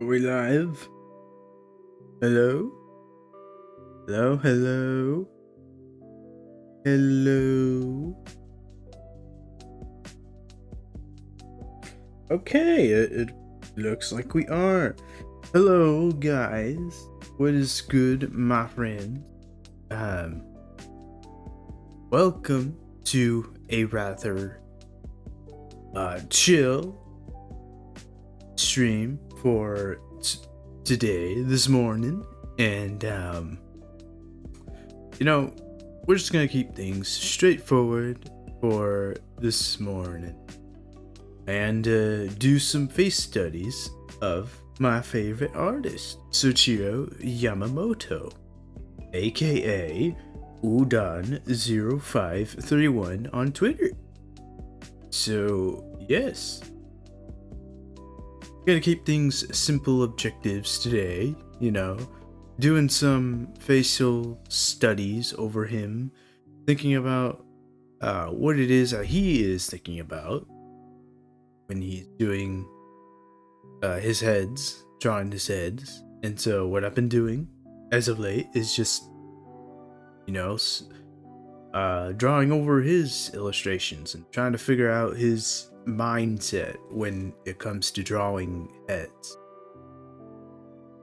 Are we live? Hello? Hello? Hello? Hello? Okay, it looks like we are. Hello, guys. What is good, my friend? Um, Welcome to a rather chill stream for today, this morning, and you know, we're just gonna keep things straightforward for this morning and do some face studies of my favorite artist, Tsuchiro Yamamoto, aka Udon0531 on Twitter. So, yes, gonna keep things simple objectives today, doing some facial studies over him, thinking about what it is that he is thinking about when he's doing his heads, drawing his heads. And so, what I've been doing as of late is just, drawing over his illustrations and trying to figure out his mindset when it comes to drawing heads.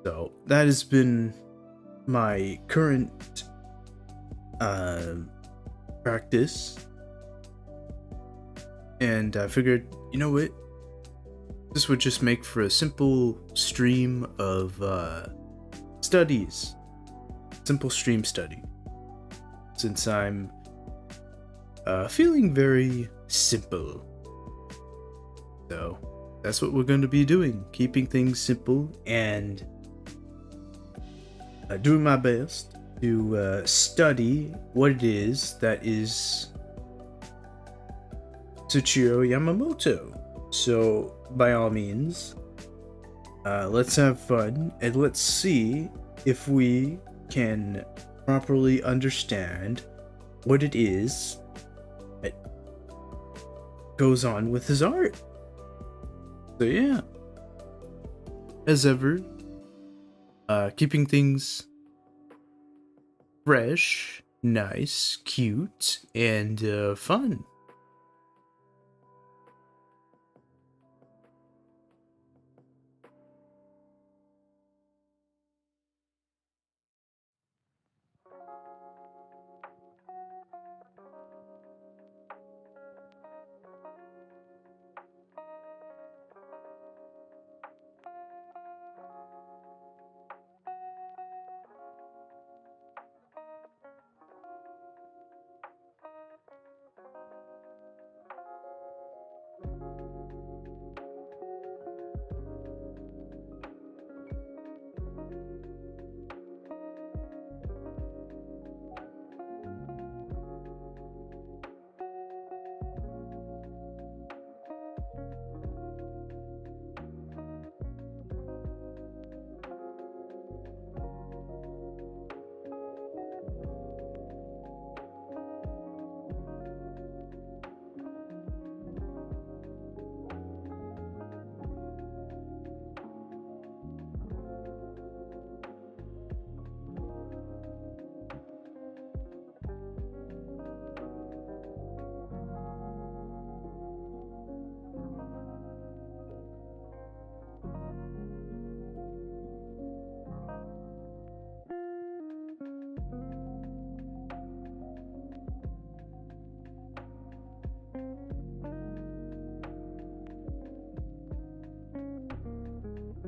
So, that has been my current practice, and I figured, you know what, this would just make for a simple stream of studies, simple stream study, since I'm feeling very simple. So that's what we're going to be doing, keeping things simple and doing my best to study what it is that is Tsuchiro Yamamoto. So, by all means, let's have fun and let's see if we can properly understand what it is that goes on with his art. So, yeah, as ever, keeping things fresh, nice, cute, and fun.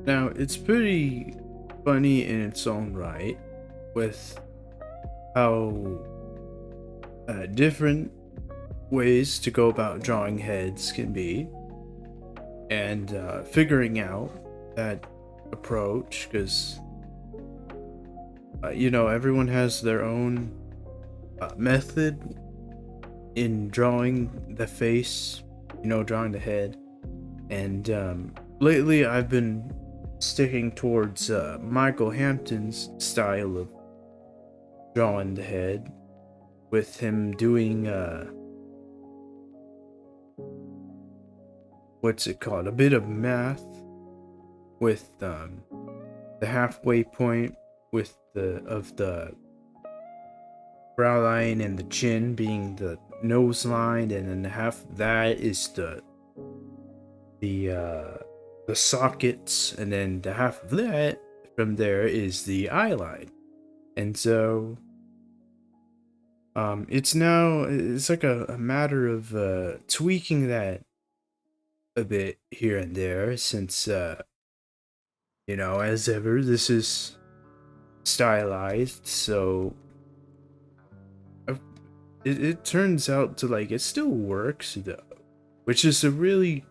Now, it's pretty funny in its own right with how different ways to go about drawing heads can be, and figuring out that approach, because everyone has their own method in drawing the face, drawing the head. And lately I've been sticking towards Michael Hampton's style of drawing the head, with him doing what's it called, a bit of math with the halfway point with the brow line and the chin being the nose line, and then half that is the sockets, and then the half of that from there is the eye line. And so it's like a matter of tweaking that a bit here and there, since as ever, this is stylized, so it turns out to, like, it still works though, which is a really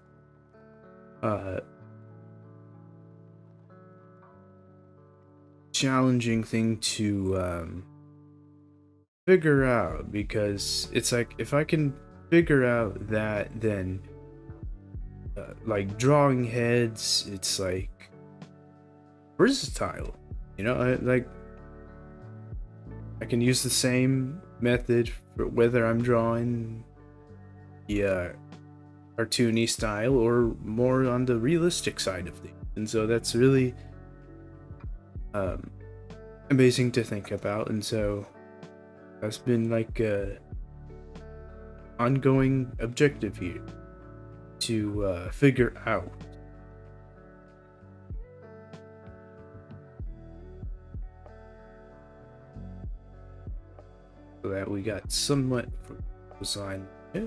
uh challenging thing to figure out, because it's like, if I can figure out that, then like drawing heads, it's like versatile, I can use the same method for whether I'm drawing the cartoony style or more on the realistic side of things. And so that's really amazing to think about. And so that's been like a ongoing objective here to figure out. So that we got somewhat from design. Yeah.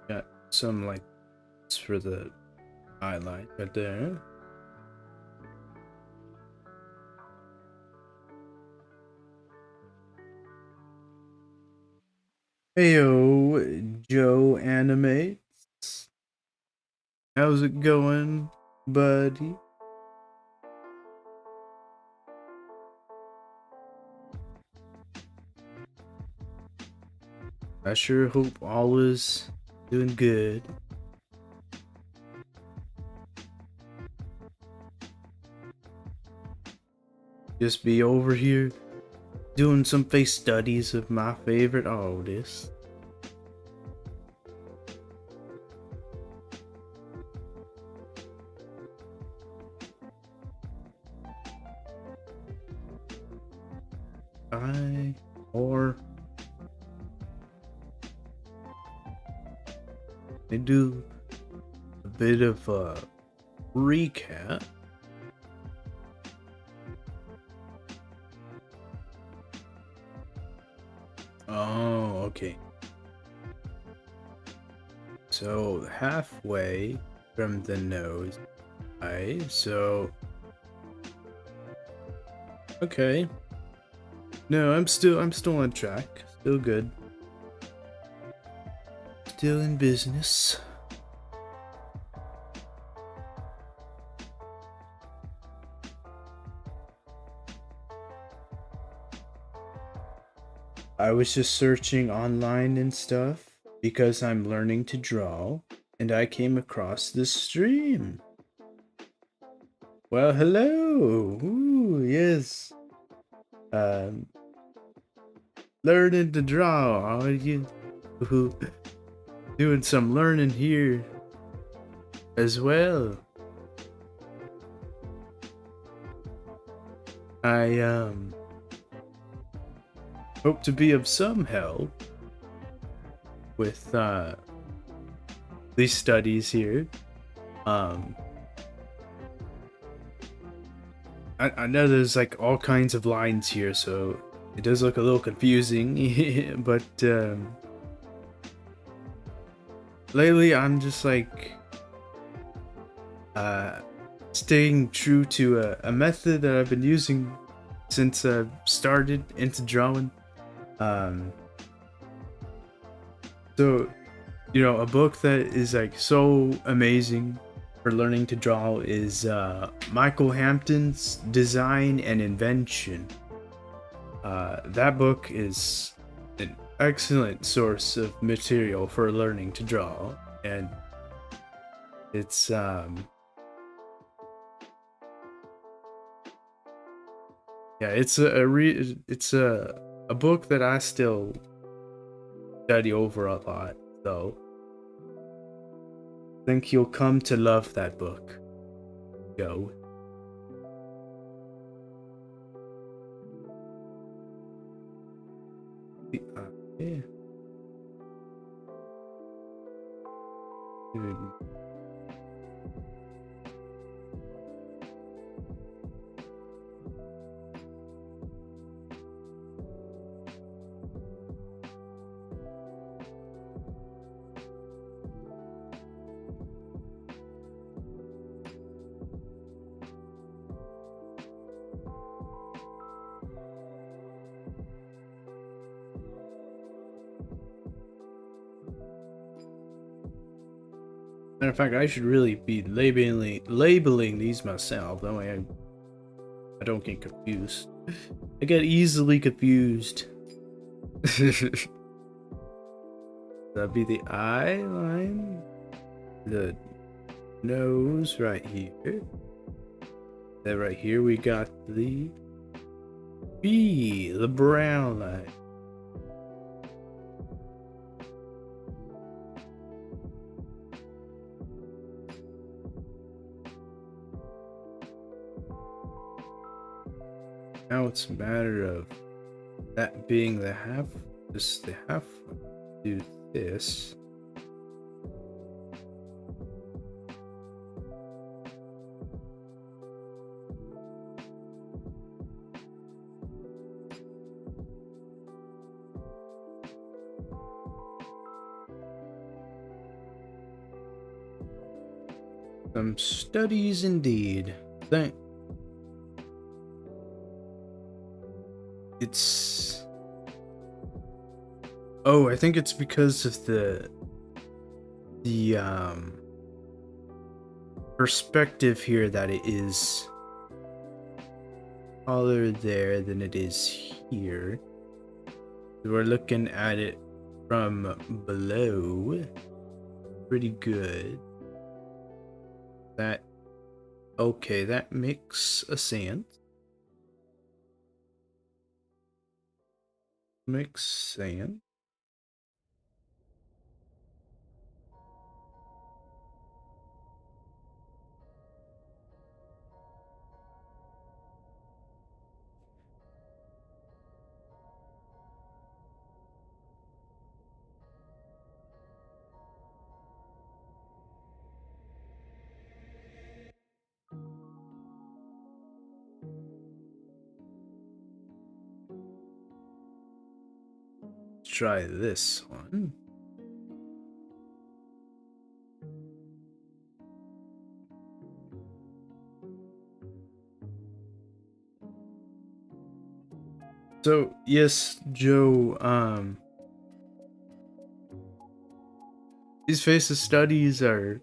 Got some like for the highlight right there. Heyo, Joe Animates. How's it going, buddy? I sure hope all is doing good. Just be over here doing some face studies of my favorite artist. Or they do a bit of a recap. Oh, okay. So halfway from the nose, right? So okay. No, I'm still on track. Still good. Still in business. I was just searching online and stuff because I'm learning to draw, and I came across this stream. Well, hello. Ooh, yes. Learning to draw, are you? doing some learning here as well. I hope to be of some help with these studies here. Um, I know there's like all kinds of lines here, so it does look a little confusing, but lately I'm just like staying true to a method that I've been using since I started into drawing. So, you know, a book that is like so amazing for learning to draw is Michael Hampton's Design and Invention. That book is an excellent source of material for learning to draw, and it's it's a book that I still study over a lot, so I think you'll come to love that book. Go. Yeah. Matter of fact, I should really be labeling these myself. That way I don't get confused. I get easily confused. That'd be the eye line, the nose right here. Then right here we got the B, the brown line. Now it's a matter of that being the half, just the half, do this. Some studies indeed. It's... Oh, I think it's because of the perspective here that it is taller there than it is here. We're looking at it from below. Pretty good. That... Okay, that makes a sense. Makes sense. Try this one. So, yes, Joe, these faces studies are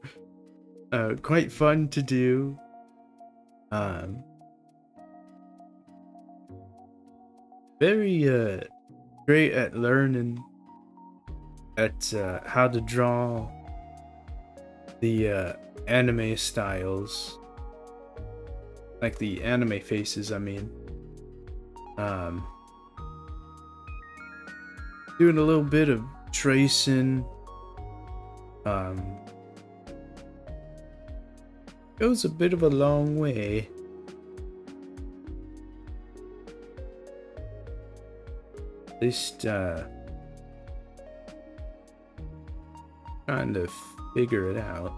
quite fun to do. Very great at learning at how to draw the anime styles, like the anime faces, I mean. Doing a little bit of tracing Um, goes a bit of a long way. At least, trying to figure it out.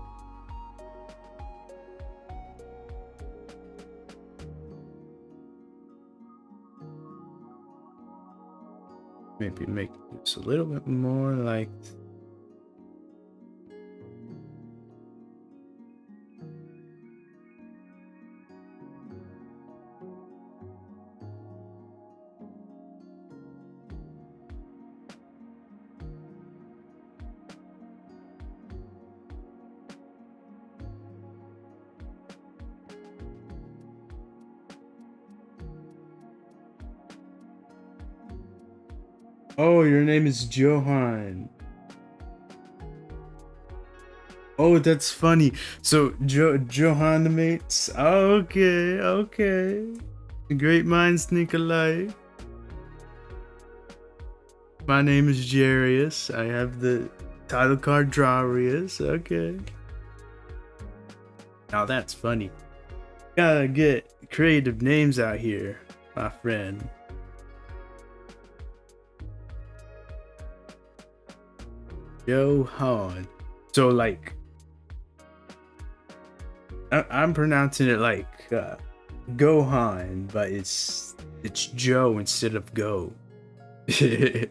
Maybe make this a little bit more like. Oh, your name is Johan. Oh, that's funny. So, Johanna mates. Okay, okay. Great minds think alike. My name is Jarius. I have the title card Drawrius. Okay. Now that's funny. Gotta get creative names out here, my friend. Johan. So like, I'm pronouncing it like Gohan, but it's Joe instead of Go. I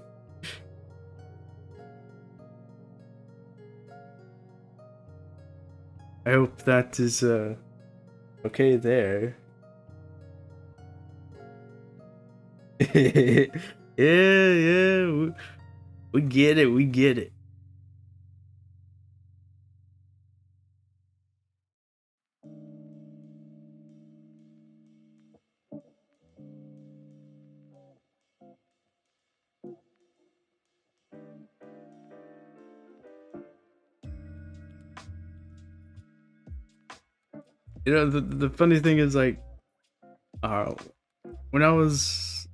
hope that is okay there. Yeah, we get it, we get it. You know, the funny thing is like, when I was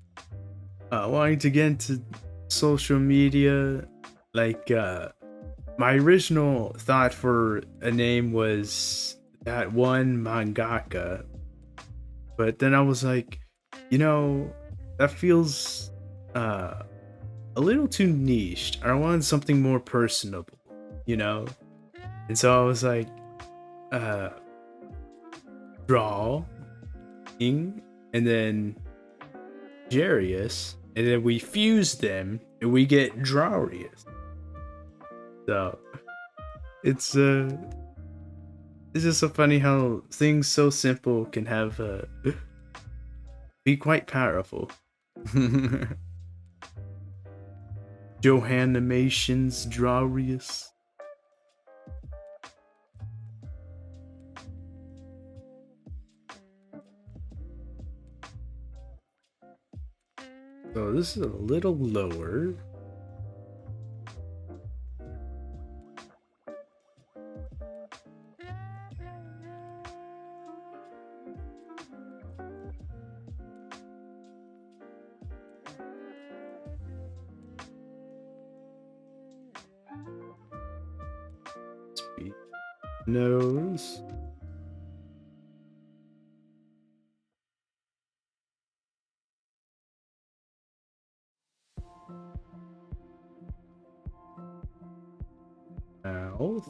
wanting to get into social media, like my original thought for a name was that one mangaka, but then I was like, you know, that feels a little too niched. I wanted something more personable, you know, and so I was like, uh, drawing, and then Jarius, and then we fuse them, and we get Drawrius. So it's just so funny how things so simple can have be quite powerful. Johanimations Drawrius. So this is a little lower. Speed nose. Mouth.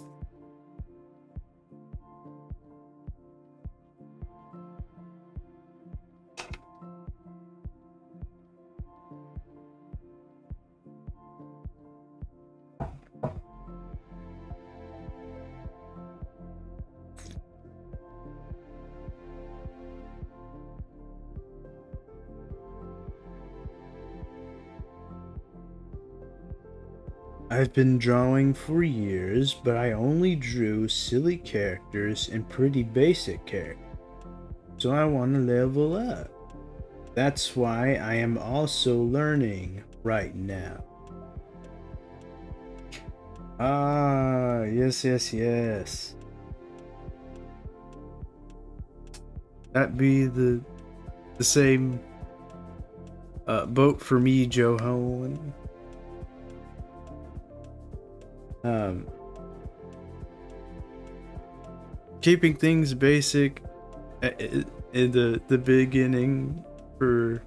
I've been drawing for years, but I only drew silly characters and pretty basic characters. So I want to level up. That's why I am also learning right now. Ah, yes, yes, yes. That be the same boat for me, Johan. keeping things basic in the beginning for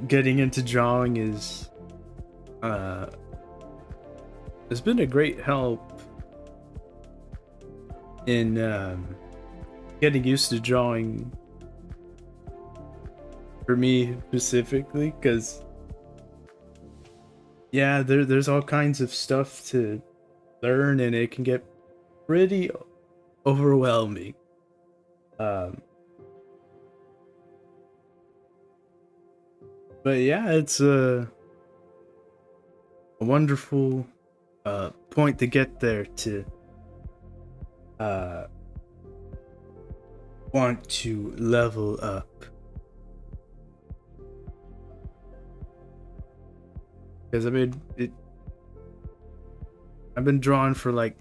getting into drawing is uh has been a great help in getting used to drawing for me specifically, because yeah, there's all kinds of stuff to learn and it can get pretty overwhelming. um but yeah, it's a wonderful point to get there, to uh want to level up, because I mean I've been drawing for like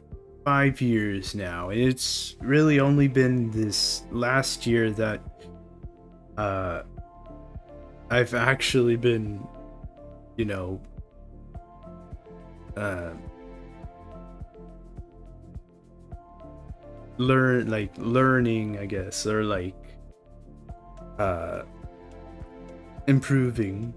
5 years now, and it's really only been this last year that uh I've actually been, you know, uh learning, I guess, or like uh improving.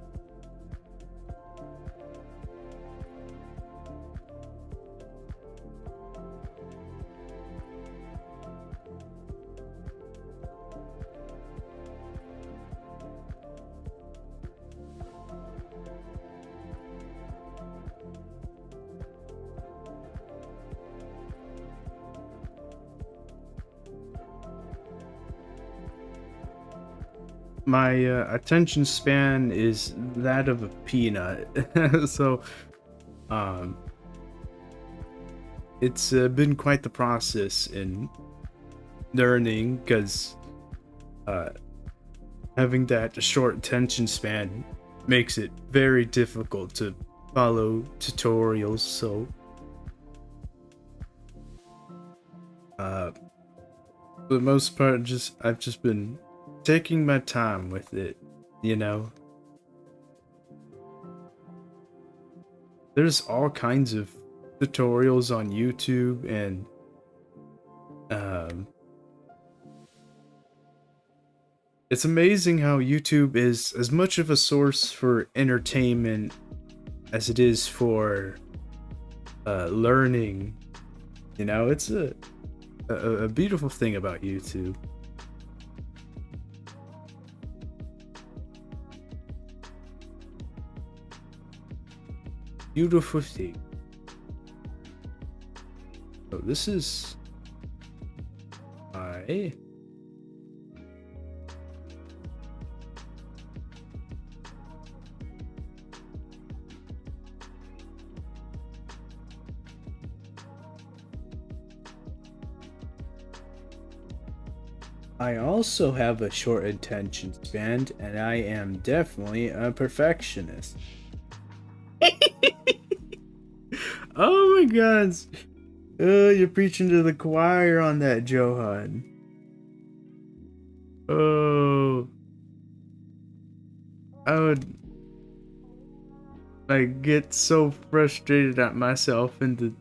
My attention span is that of a peanut. So um it's been quite the process in learning, because uh having that short attention span makes it very difficult to follow tutorials. So uh for the most part, just I've just been taking my time with it, you know. There's all kinds of tutorials on YouTube, and um it's amazing how YouTube is as much of a source for entertainment as it is for learning. You know, it's a beautiful thing about YouTube. Beautiful thing. So this is my I also have a short attention span, and I am definitely a perfectionist. Oh my god. You're preaching to the choir on that, Johan. Oh, I would like get so frustrated at myself in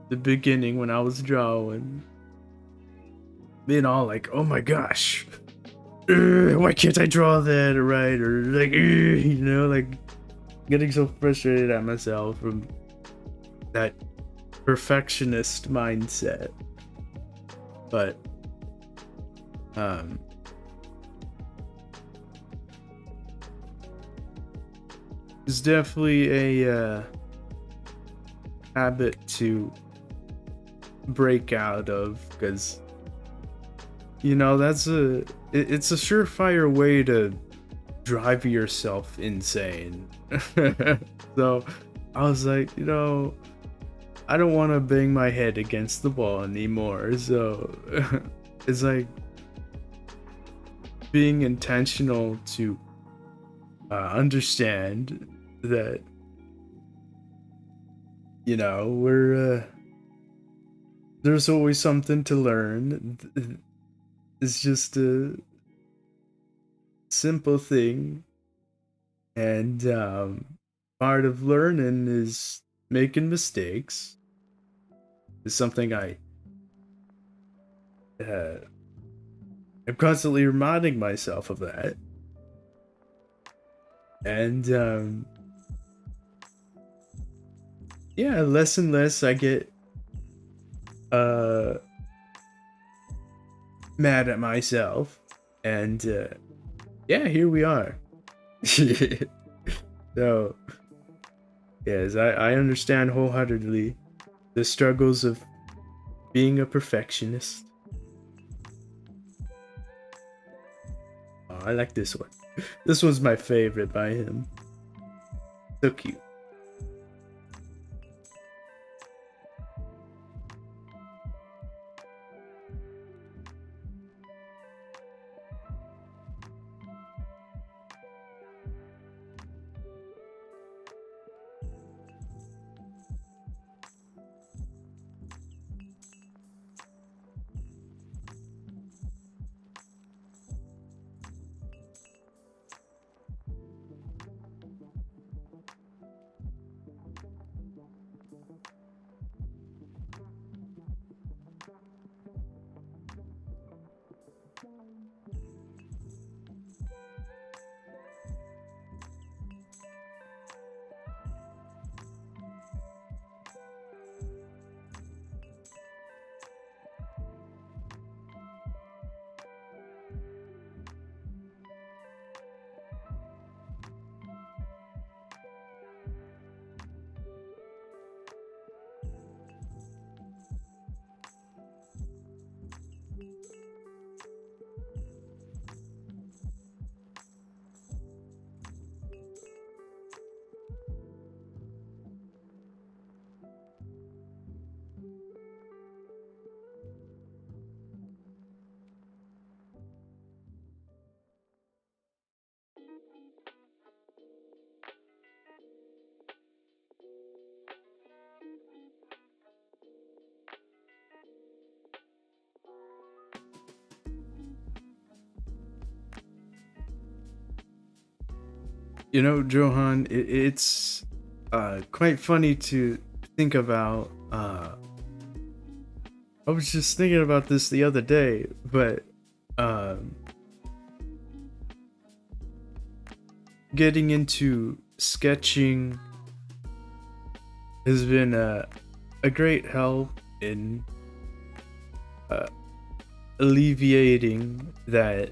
the beginning when I was drawing. Being all like, oh my gosh, why can't I draw that right? Or like, you know, like getting so frustrated at myself from that perfectionist mindset. But it's definitely a habit to break out of, because you know it's a surefire way to drive yourself insane. So I was like, you know, I don't want to bang my head against the wall anymore. So it's like being intentional to understand that, you know, we're there's always something to learn. It's just a simple thing, and part of learning is making mistakes. Is something I uh, I'm constantly reminding myself of that, and yeah, less and less I get uh mad at myself, and yeah, here we are. So yes, I understand wholeheartedly the struggles of being a perfectionist. Oh, I like this one. This one's my favorite by him. So cute. You know, Johan, it's quite funny to think about. I was just thinking about this the other day, but um, getting into sketching has been a great help in uh, alleviating that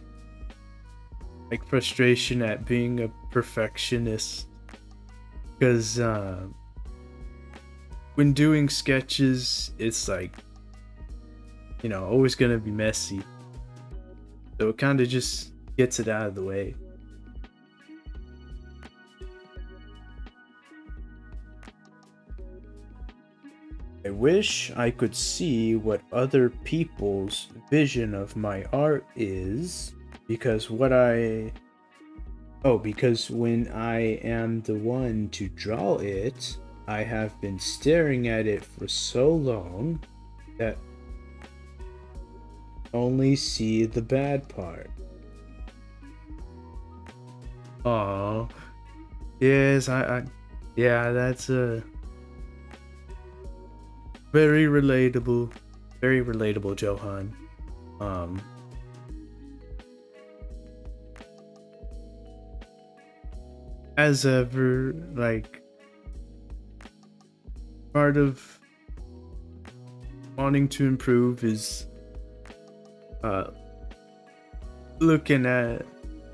like frustration at being a perfectionist. Because when doing sketches, it's like, you know, always gonna be messy. So it kind of just gets it out of the way. I wish I could see what other people's vision of my art is, because what I. Oh, because when I am the one to draw it, I have been staring at it for so long that I only see the bad part. Oh, yes, yeah, that's a very relatable, Johan. Um, as ever, like part of wanting to improve is uh looking at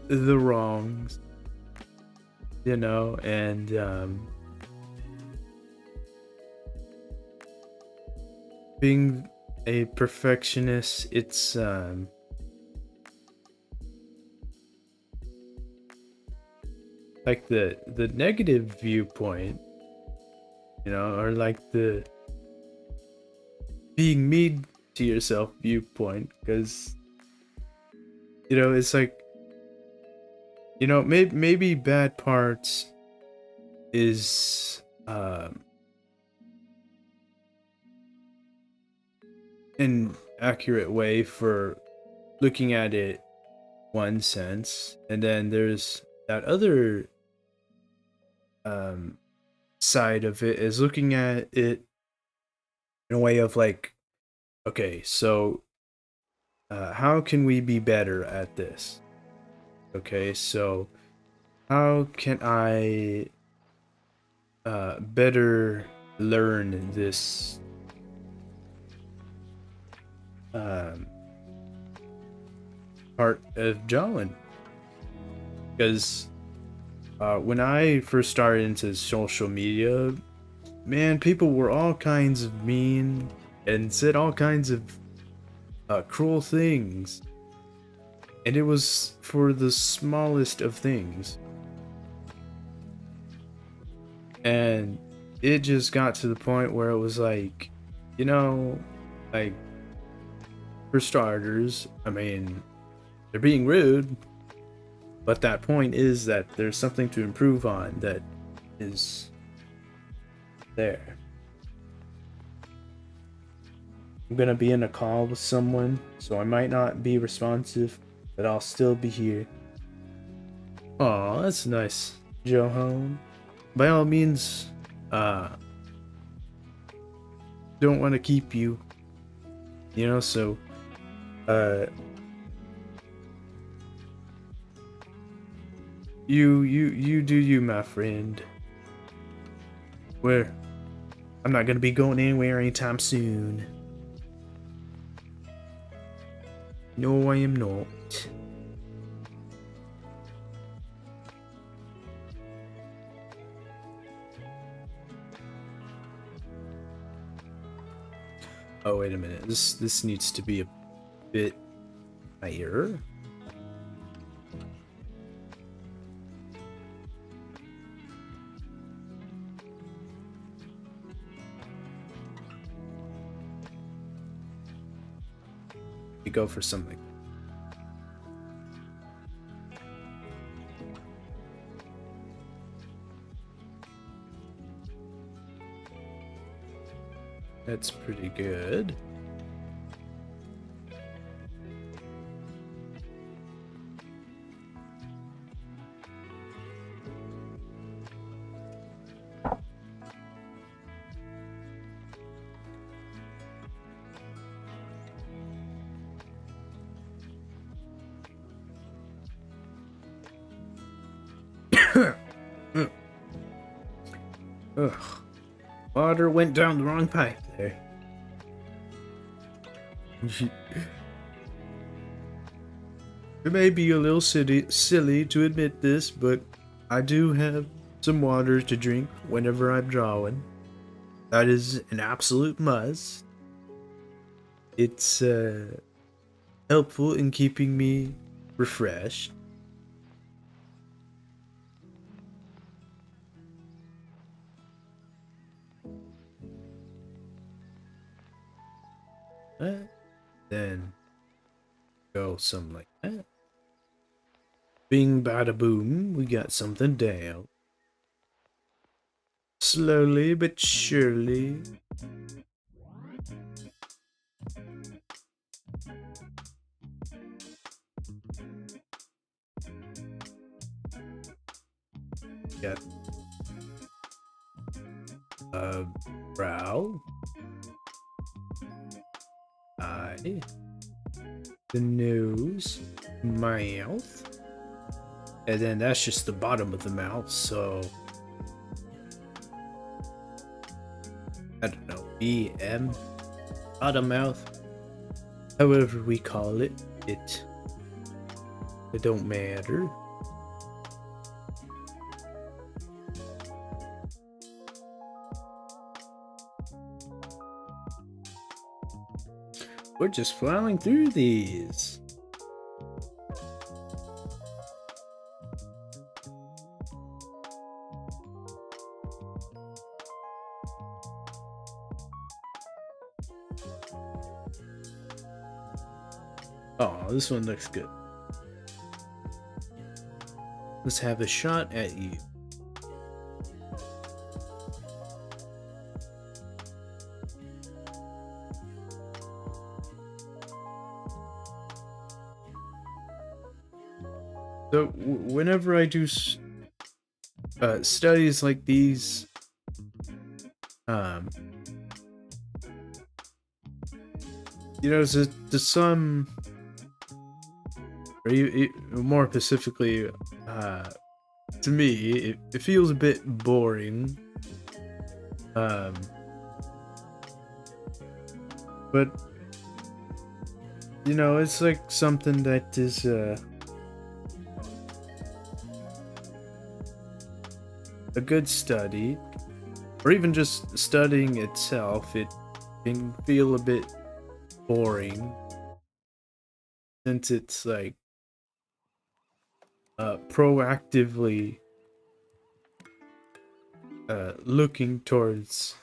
the wrongs, you know, and being a perfectionist, it's like the negative viewpoint, you know, or like the being mean to yourself viewpoint, because you know it's like, you know, maybe bad parts is an accurate way for looking at it one sense, and then there's that other um side of it is looking at it in a way of like, okay, so how can we be better at this? Okay, so how can I better learn this um, part of drawing? Because when I first started into social media, man, people were all kinds of mean and said all kinds of cruel things. And it was for the smallest of things. And it just got to the point where it was like, you know, like, for starters, I mean, they're being rude, but that point is that there's something to improve on that is there. I'm gonna be in a call with someone, so I might not be responsive, but I'll still be here. Aw, that's nice, Johan. By all means, uh, don't want to keep you, so, uh, you do you, my friend. Where I'm not gonna be going anywhere anytime soon. No, I am not. Oh, wait a minute. This needs to be a bit higher. We go for something. That's pretty good. Ugh. Water went down the wrong pipe there. It may be a little silly to admit this, but I do have some water to drink whenever I'm drawing. That is an absolute must. It's helpful in keeping me refreshed. Then go something like that. Bing bada boom, we got something down. Slowly but surely. Got a brow, eye, the nose, mouth, and then that's just the bottom of the mouth, so I don't know, BM, bottom mouth, however we call it, it don't matter. We're just plowing through these. Oh, this one looks good. Let's have a shot at you. So whenever I do studies like these, to some or more specifically, to me, it feels a bit boring. Um, but it's like something that is a good study, or even just studying itself. It can feel a bit boring since it's like proactively looking towards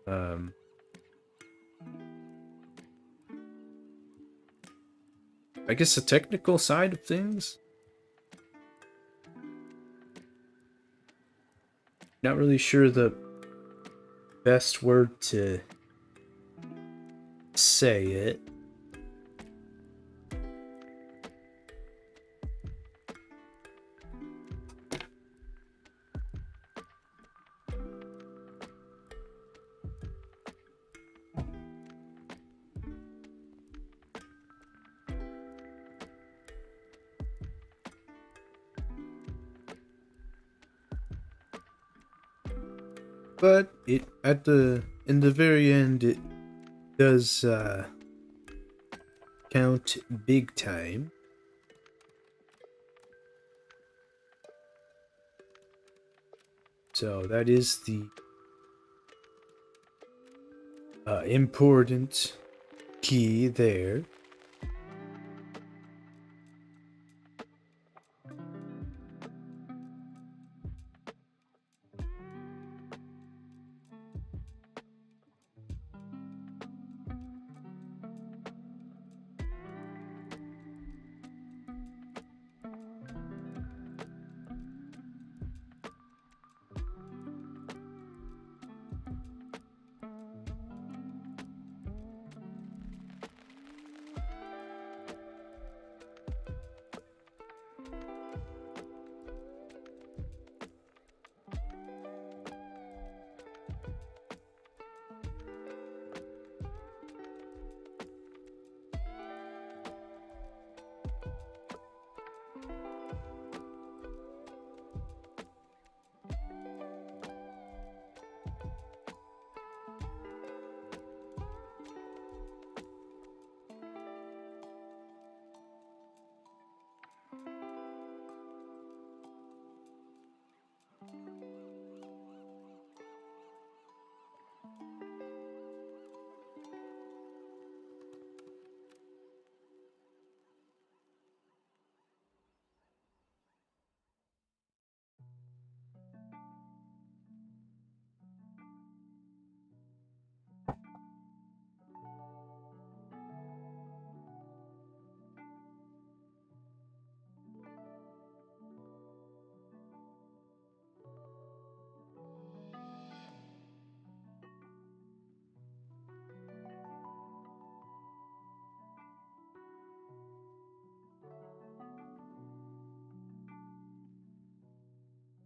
um, I guess the technical side of things. Not really sure the best word to say it. But it in the very end it does count big time. So that is the important key there.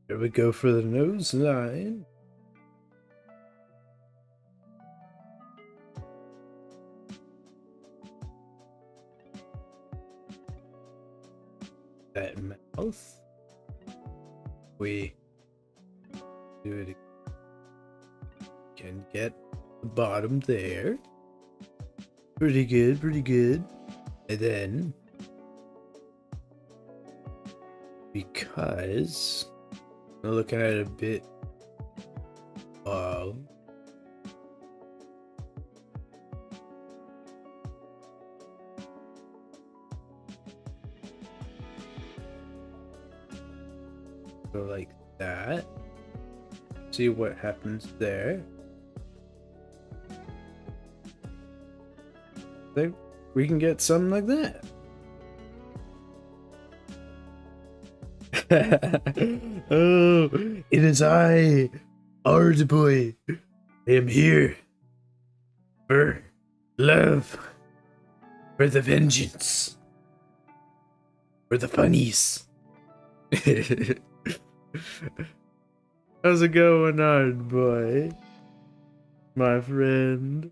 Here we go for the nose line. That mouth. We do it again. Can get the bottom there. Pretty good, pretty good. And then, because I'm looking at it a bit of so like that. See what happens there. Then we can get something like that. Oh, it is I, Ard Boy. I am here for love, for the vengeance, for the funnies. How's it going, Ard Boy? My friend.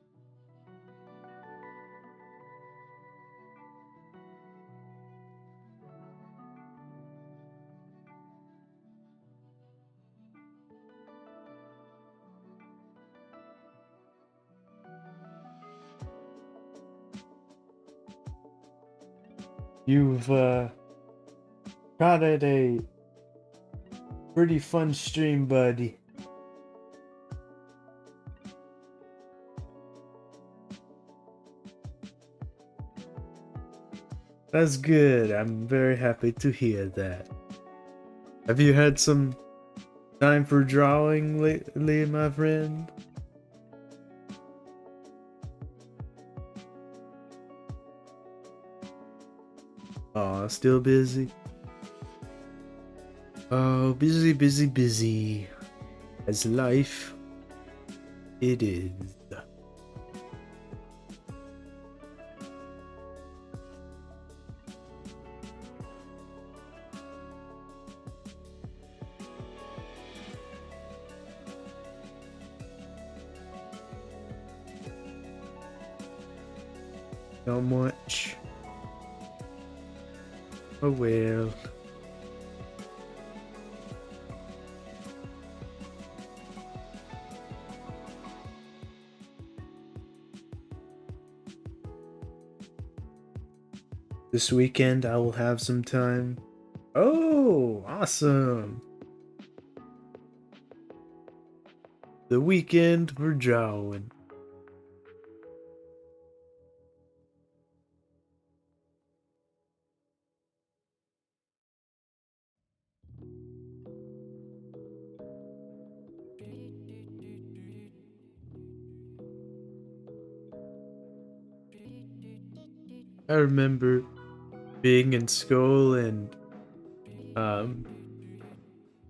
You've got it a pretty fun stream, buddy. That's good. I'm very happy to hear that. Have you had some time for drawing lately, my friend? Aw, still busy? Oh, busy, busy, busy. As life, it is. Not much. Oh well. This weekend I will have some time. Oh, awesome. The weekend for drawing. I remember being in school and um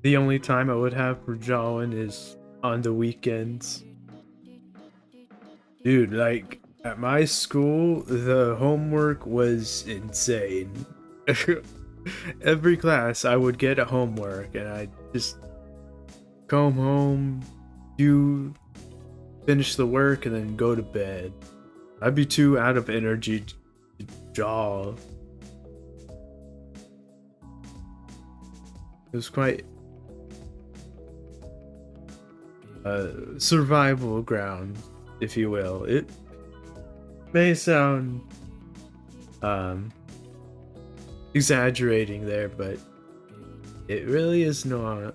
the only time I would have for drawing is on the weekends. Dude, like at my school, the homework was insane. Every class I would get a homework and I'd just come home, do finish the work and then go to bed. I'd be too out of energy to draw. It was quite a survival ground, if you will. It may sound exaggerating there, but it really is not.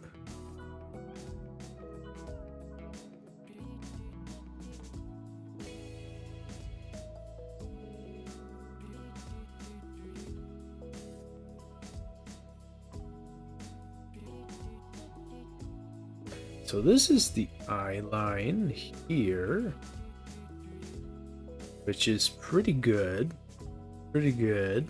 So this is the eye line here, which is pretty good. Pretty good.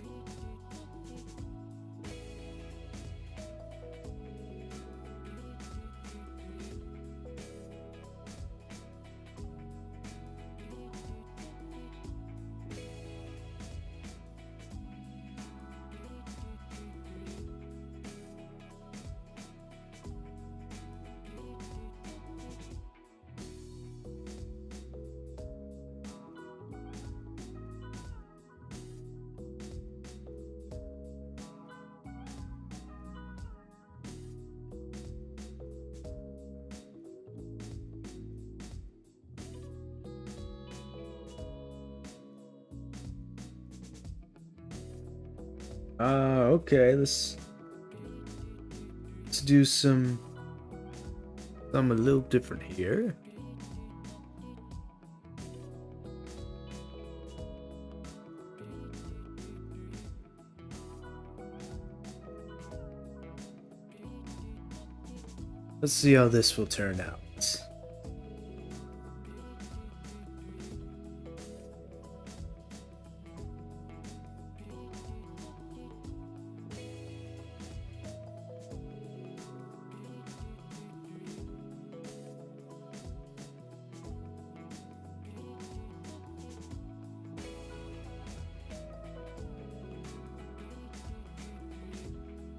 Okay, let's do some a little different here. Let's see how this will turn out.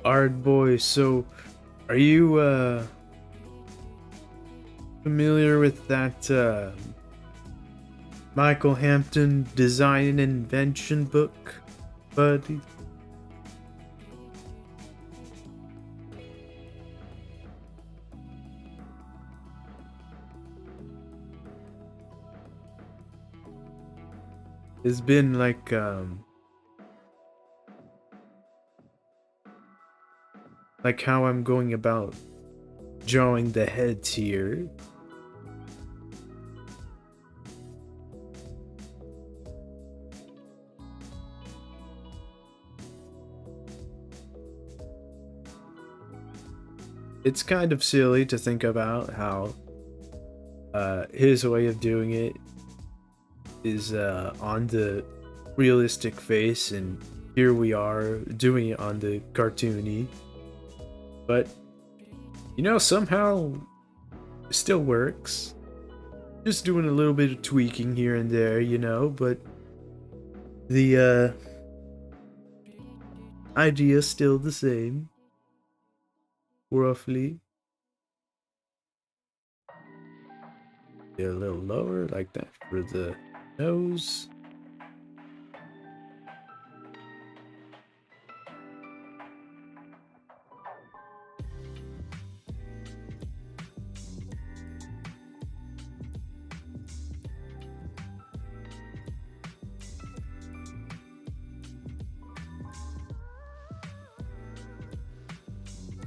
Art boy, so are you familiar with that Michael Hampton design and invention book, buddy? It's been like like how I'm going about drawing the heads here. It's kind of silly to think about how his way of doing it is on the realistic face, and here we are doing it on the cartoony. But you know, somehow it still works. Just doing a little bit of tweaking here and there, you know, but the idea's still the same, roughly. Get a little lower like that for the nose.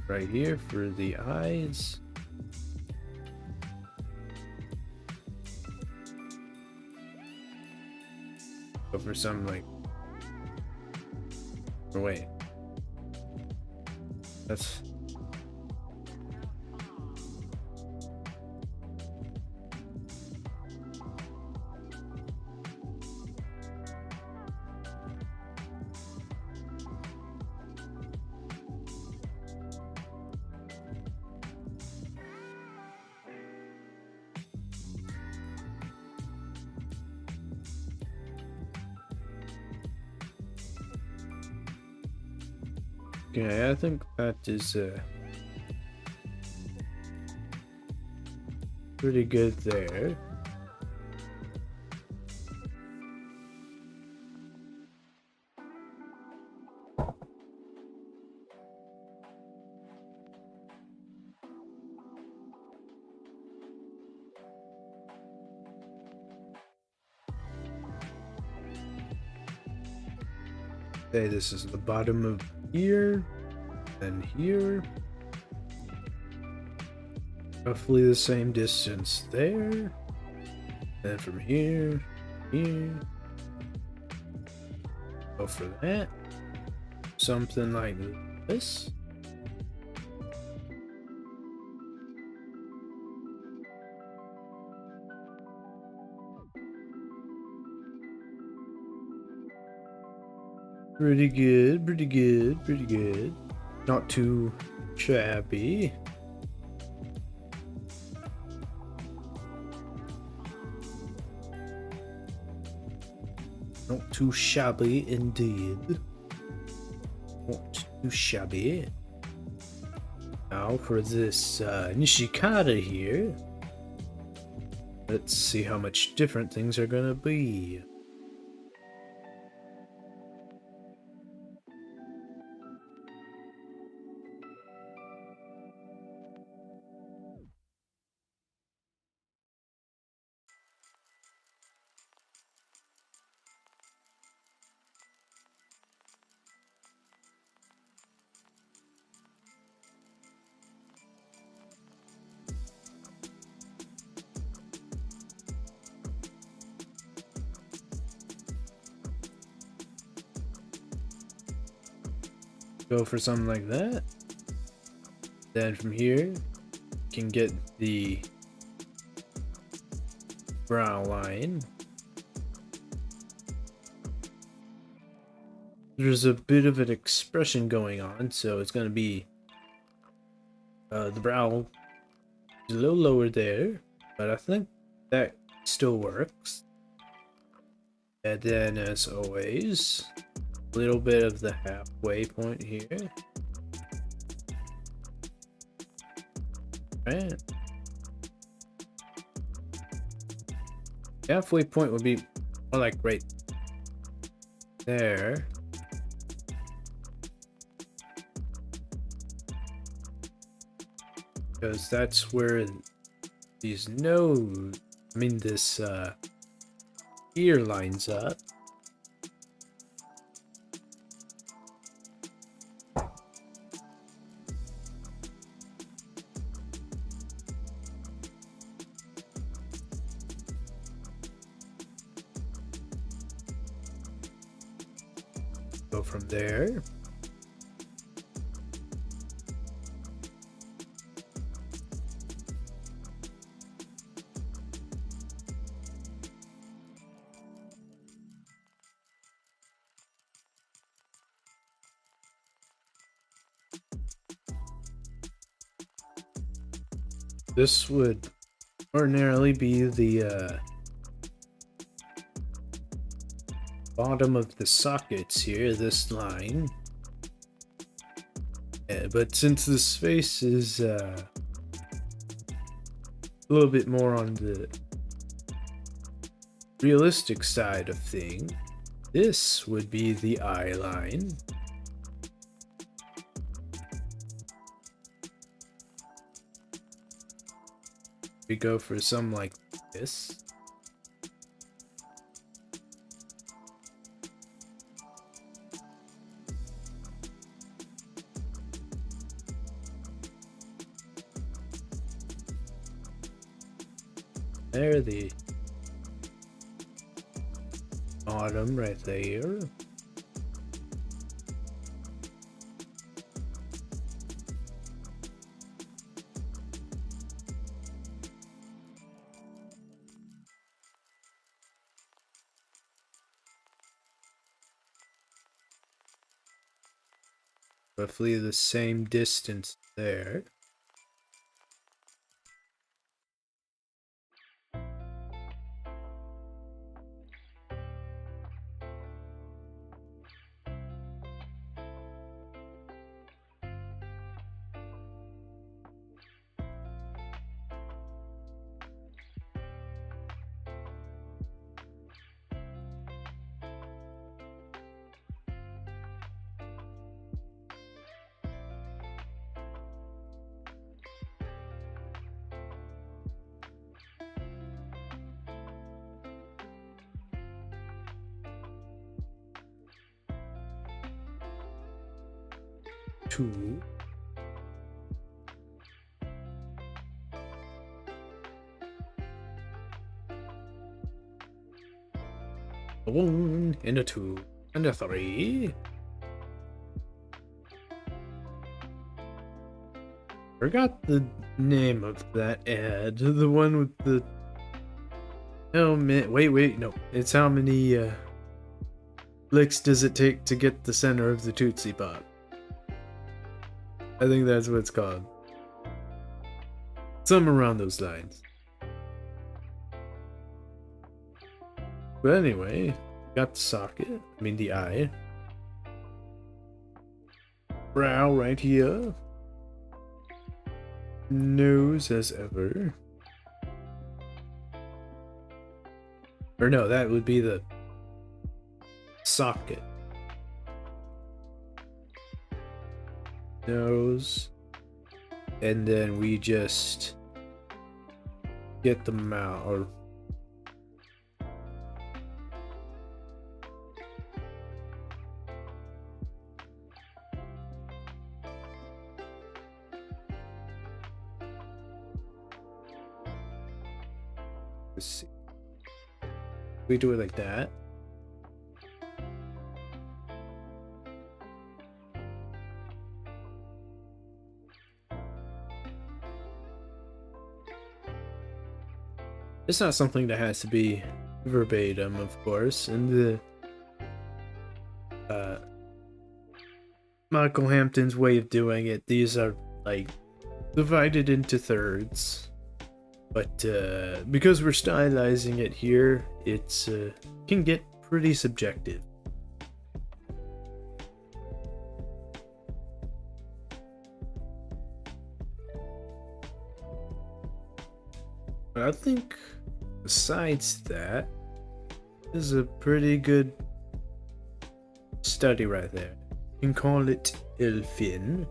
Right here for the eyes. Go for some like, or wait, that's okay. I think that is pretty good there. Say this is the bottom of here, and here. Roughly the same distance there. Then from here, here. Go for that. Something like this. Pretty good, pretty good, pretty good. Not too shabby. Not too shabby indeed. Not too shabby. Now for this Nishikata here. Let's see how much different things are gonna be. Go for something like that. Then from here, you can get the brow line. There's a bit of an expression going on, so it's going to be the brow is a little lower there, but I think that still works. And then, as always, a little bit of the halfway point here. Right. Halfway point would be more like right there. Because that's where these nose, this ear lines up. from there. This would ordinarily be the bottom of the sockets here, this line. Yeah, but since the space is a little bit more on the realistic side of things, this would be the eye line. We go for some like this. There, the bottom right there. Roughly the same distance there. Two. A 1 and a 2 and a 3. Forgot the name of that ad. The one with the helmet. Wait, no. It's how many licks does it take to get the center of the Tootsie Pop? I think that's what it's called. Something around those lines. But anyway, got the socket. I mean the eye. Brow right here. Nose as ever. Or no, that would be the socket. Nose. And then we just get the mouth. Or let's see. We do it like that. It's not something that has to be verbatim, of course. And the Michael Hampton's way of doing it, these are like divided into thirds. But because we're stylizing it here, it's can get pretty subjective. I think besides that, this is a pretty good study right there. You can call it Elfin.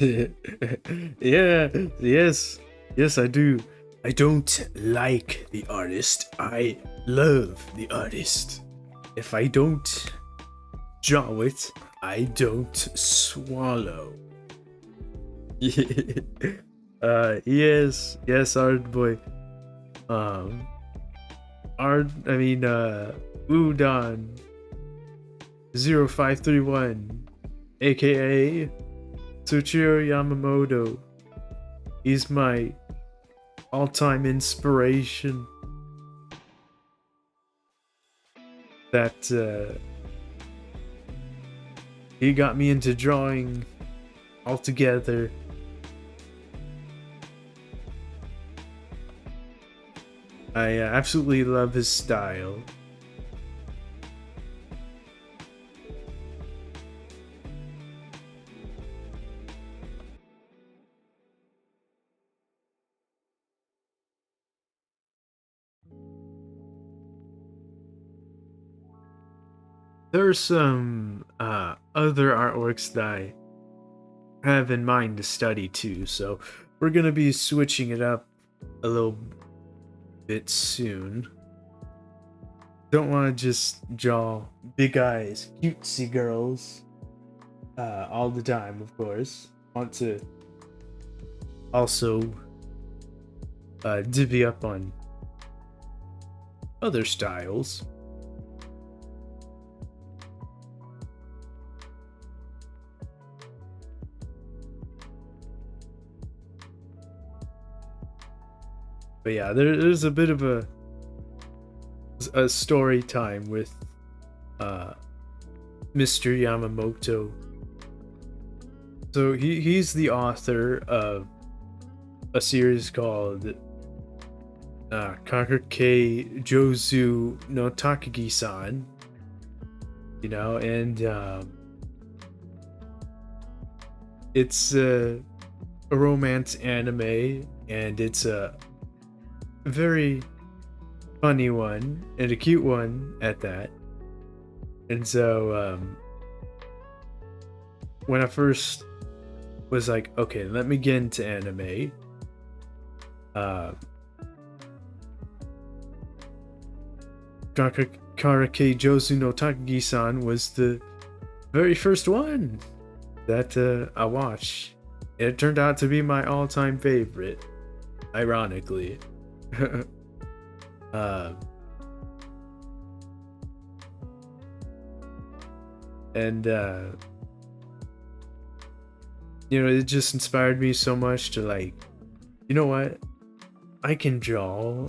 Yeah, yes, I do. I don't like the artist. I love the artist. If I don't draw it, I don't swallow. Yes, art boy. Um, Udon 0531, aka Tsuchiro Yamamoto. He's my all-time inspiration. That he got me into drawing altogether. I absolutely love his style. There's some other artworks that I have in mind to study too, so we're gonna be switching it up a little bit soon. Don't want to just draw big eyes, cutesy girls all the time, of course. Want to also divvy up on other styles. But yeah, there's a bit of a story time with Mr. Yamamoto. So he's the author of a series called Kakake Jozu no Takagi-San. You know, and it's a romance anime, and it's a very funny one and a cute one at that. And so when I first was like, okay, let me get into anime, Karake Jozu no Takagi-san was the very first one that I watched. And it turned out to be my all-time favorite, ironically. And you know, it just inspired me so much to, like, you know what, I can draw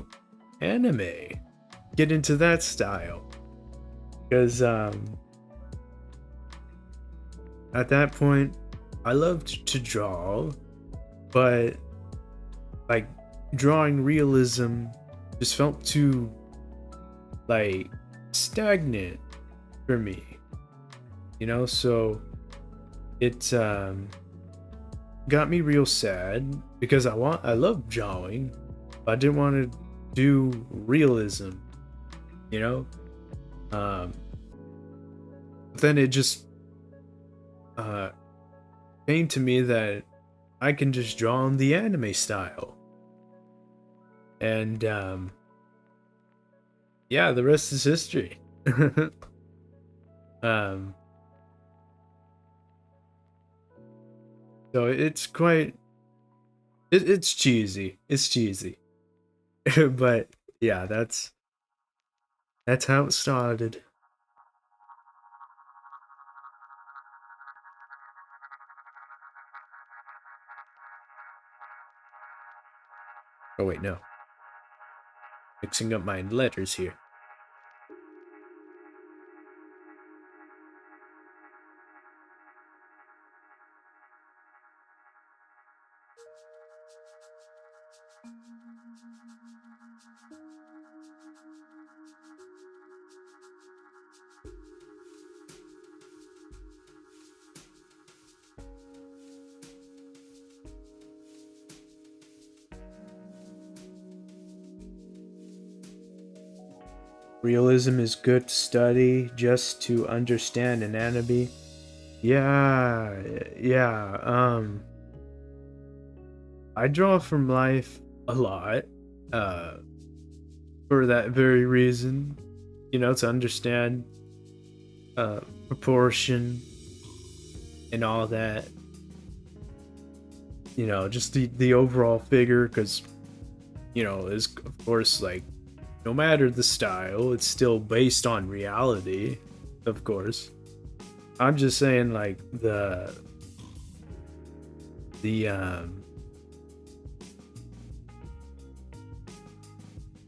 anime, get into that style, because at that point I loved to draw, but like drawing realism just felt too like stagnant for me, you know. So it got me real sad because I love drawing, but I didn't want to do realism, you know. But then it just came to me that I can just draw in the anime style, and yeah, the rest is history. um so it's quite it's cheesy, but yeah, that's how it started. Oh wait, no, mixing up my letters here. Realism is good to study just to understand anatomy. Yeah, yeah. I draw from life a lot, for that very reason, to understand proportion and all that, just the overall figure, because is of course like, no matter the style, it's still based on reality, of course. I'm just saying, like, the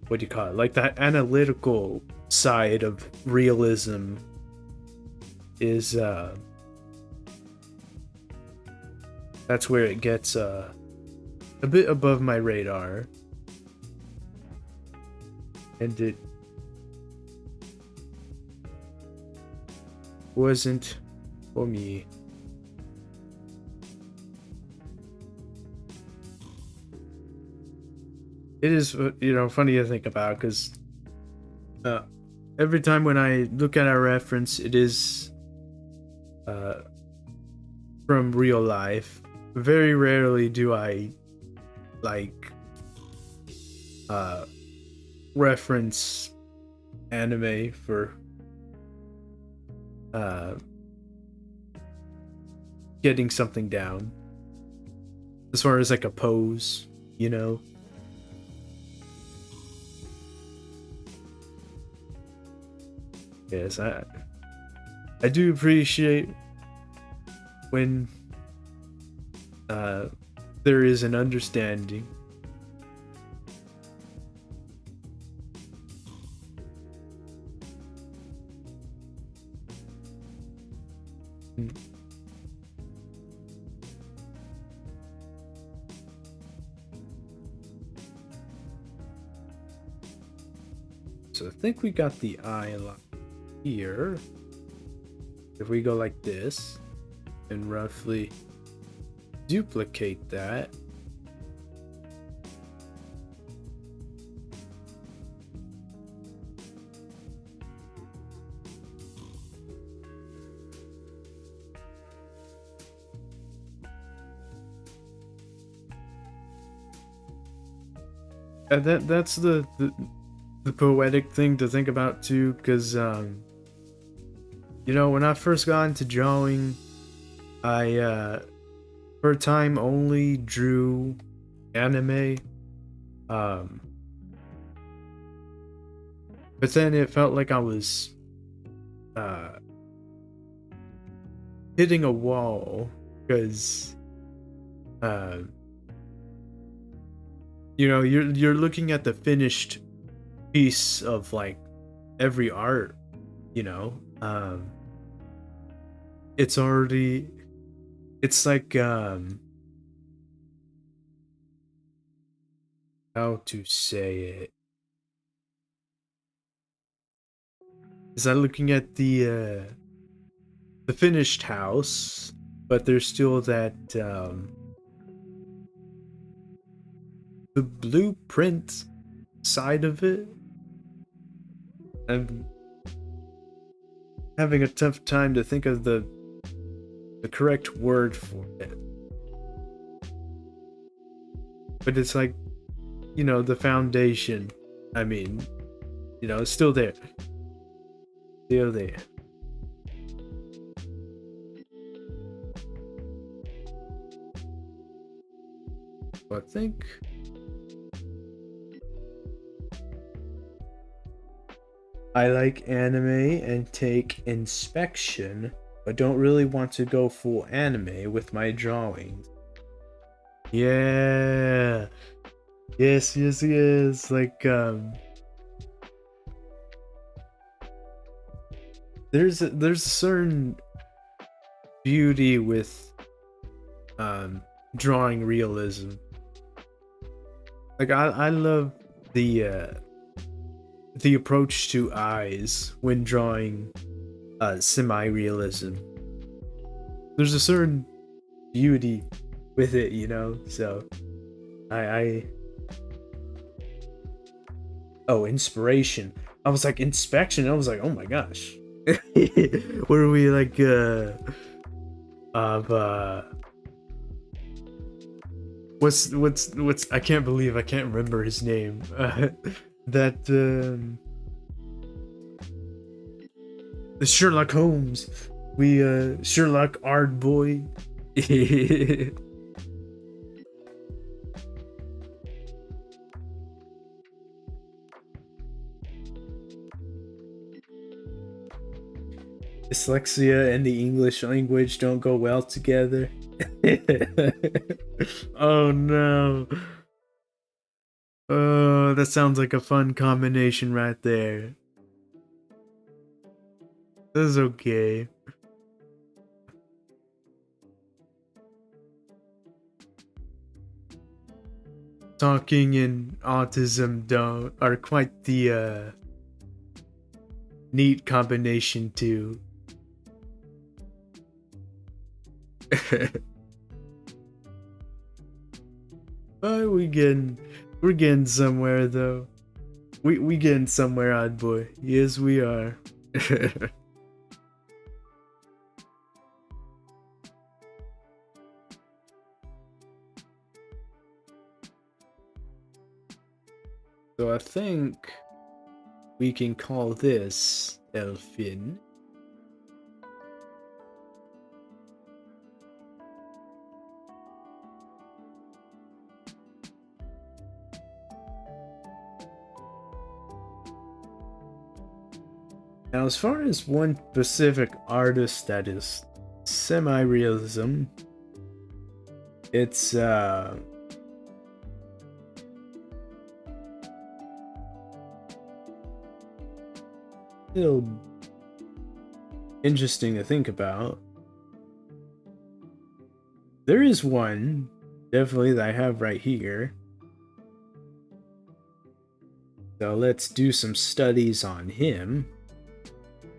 what do you call it, like the analytical side of realism is that's where it gets a bit above my radar, and it wasn't for me. It is, funny to think about, because every time when I look at a reference, it is from real life. Very rarely do I like reference anime for getting something down, as far as like a pose, Yes, I do appreciate when there is an understanding. So I think we got the eye line here. If we go like this and roughly duplicate that, that's the poetic thing to think about too, because when I first got into drawing, I for a time only drew anime, but then it felt like I was hitting a wall, because you're looking at the finished piece of like every art, it's already, it's like how to say it, is that looking at the finished house, but there's still that the blueprint side of it. I'm having a tough time to think of the correct word for it, but it's like, the foundation, I mean, it's still there, I think I like anime and take inspection, but don't really want to go full anime with my drawings. Yeah. Yes. Like, there's a certain beauty with drawing realism. Like, I love the approach to eyes when drawing semi-realism. There's a certain beauty with it, so I oh, inspiration. I was like, inspection. I was like, oh my gosh. What are we like what's I can't believe I can't remember his name. That the Sherlock Holmes. We Sherlock Ard boy. Dyslexia and the English language don't go well together. Oh no. Oh, that sounds like a fun combination right there. That's okay. Talking and autism don't are quite the neat combination too. But we're getting somewhere though. We getting somewhere, odd boy. Yes, we are. So I think we can call this Elfin. Now, as far as one specific artist that is semi-realism, it's still interesting to think about. There is one, definitely, that I have right here. So let's do some studies on him.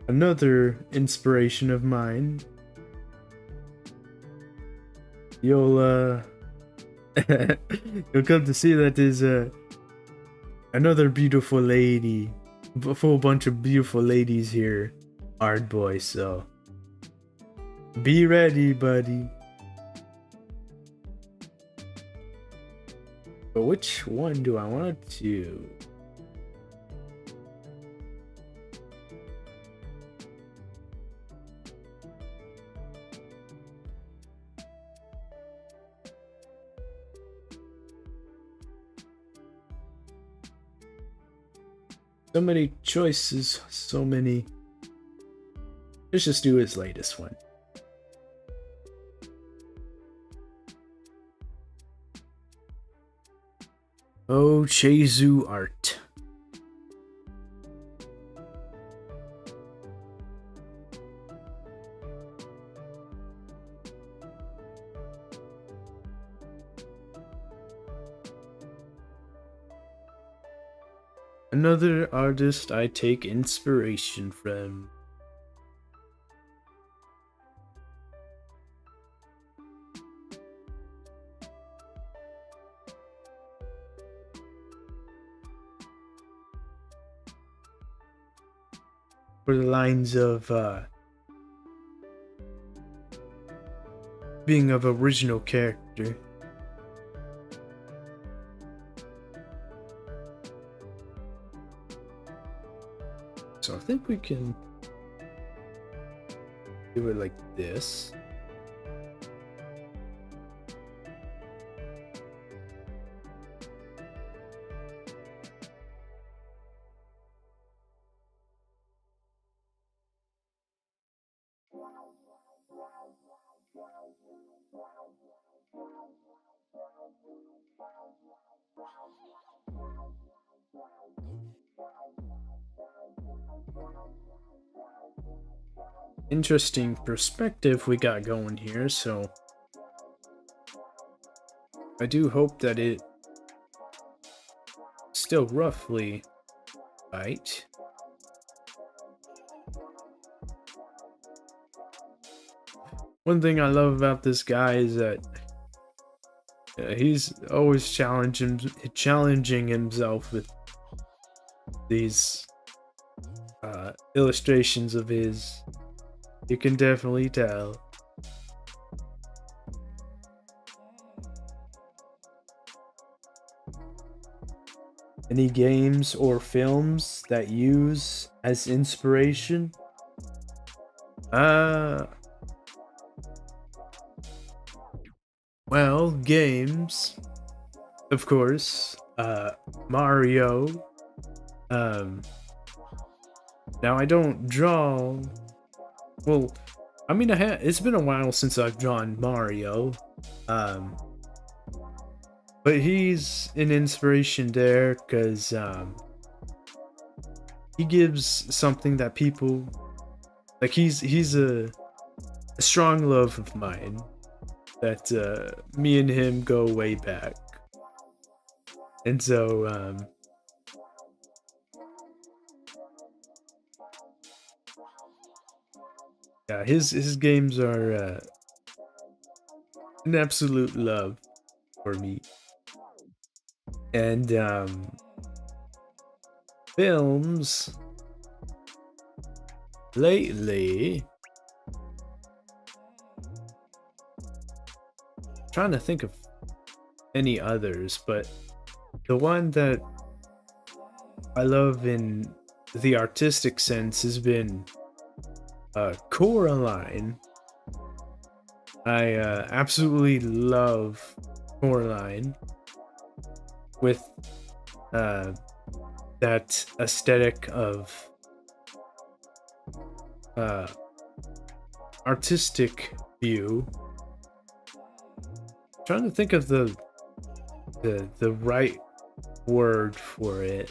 Another inspiration of mine. You'll you'll come to see that is another beautiful lady, a full bunch of beautiful ladies here, Ard boy. So be ready, buddy. But which one do I want to? So many choices, so many. Let's just do his latest one. Oh, Chezu art. Another artist I take inspiration from. For the lines of being of original character. So I think we can do it like this. Interesting perspective we got going here, so I do hope that it still roughly right. One thing I love about this guy is that he's always challenging himself with these illustrations of his. You can definitely tell. Any games or films that use as inspiration? Uh, well, games, of course. Mario. Um, Now I don't draw. Well, I mean, it's been a while since I've drawn Mario. Um, but he's an inspiration there because he gives something that people like. He's a strong love of mine that me and him go way back, and so yeah, his games are an absolute love for me. And films lately, trying to think of any others, but the one that I love in the artistic sense has been Coraline. I absolutely love Coraline with uh, that aesthetic of uh, artistic view. Trying to think of the right word for it,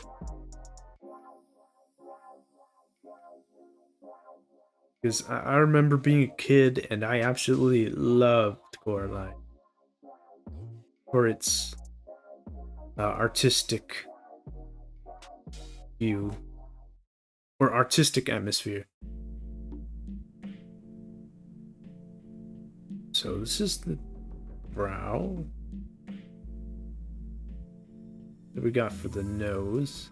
because I remember being a kid and I absolutely loved Coraline for its artistic view or artistic atmosphere. So this is the brow that we got for the nose.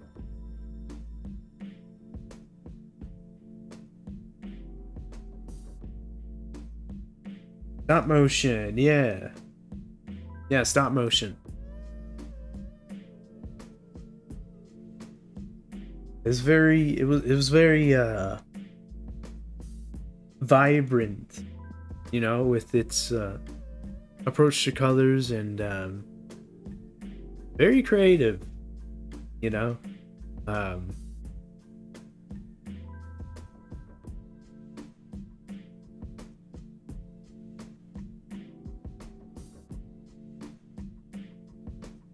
Stop motion, yeah. Yeah, stop motion. It was very vibrant, you know, with its approach to colors and very creative, you know. Um,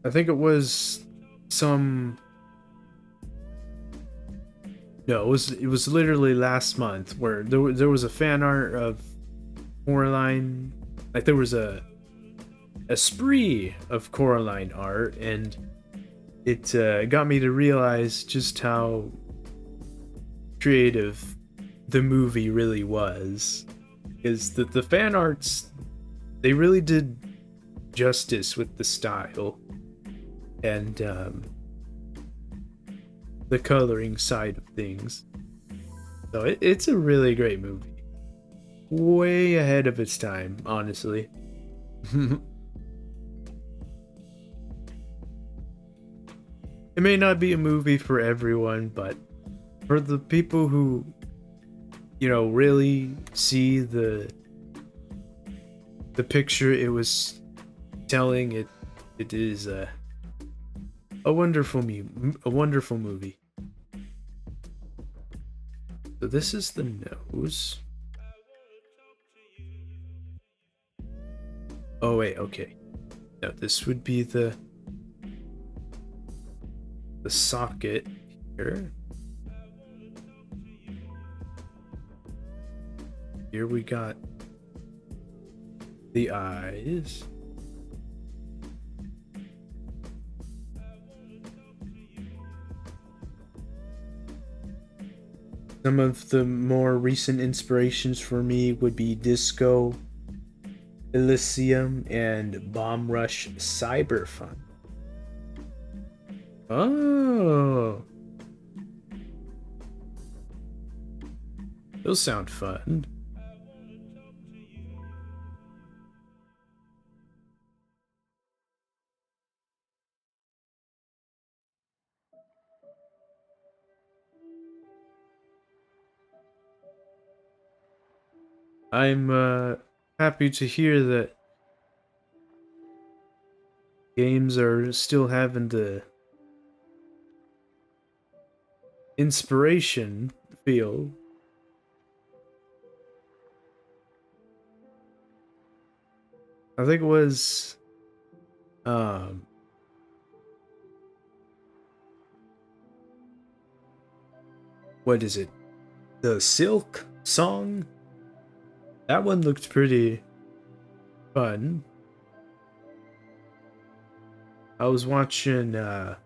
I think it was some no, it was literally last month where there was a fan art of Coraline, like there was a spree of Coraline art, and it got me to realize just how creative the movie really was. Because the fan arts, they really did justice with the style and the coloring side of things. So it's a really great movie. Way ahead of its time, honestly. It may not be a movie for everyone, but for the people who, you know, really see the picture it was telling, it is a wonderful movie. So this is the nose. Oh wait, okay. No, this would be the socket here. Here we got the eyes. Some of the more recent inspirations for me would be Disco Elysium and Bomb Rush Cyberfun. Oh, those sound fun. I'm happy to hear that games are still having the inspiration feel. I think it was um what is it? The Silk song? That one looked pretty fun. I was watching a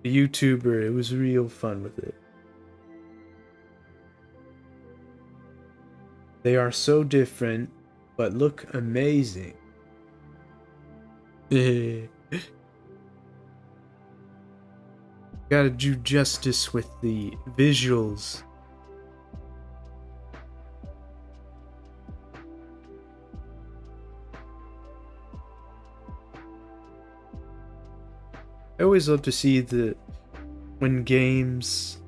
YouTuber, it was real fun with it. They are so different, but look amazing. Gotta do justice with the visuals. I always love to see the when games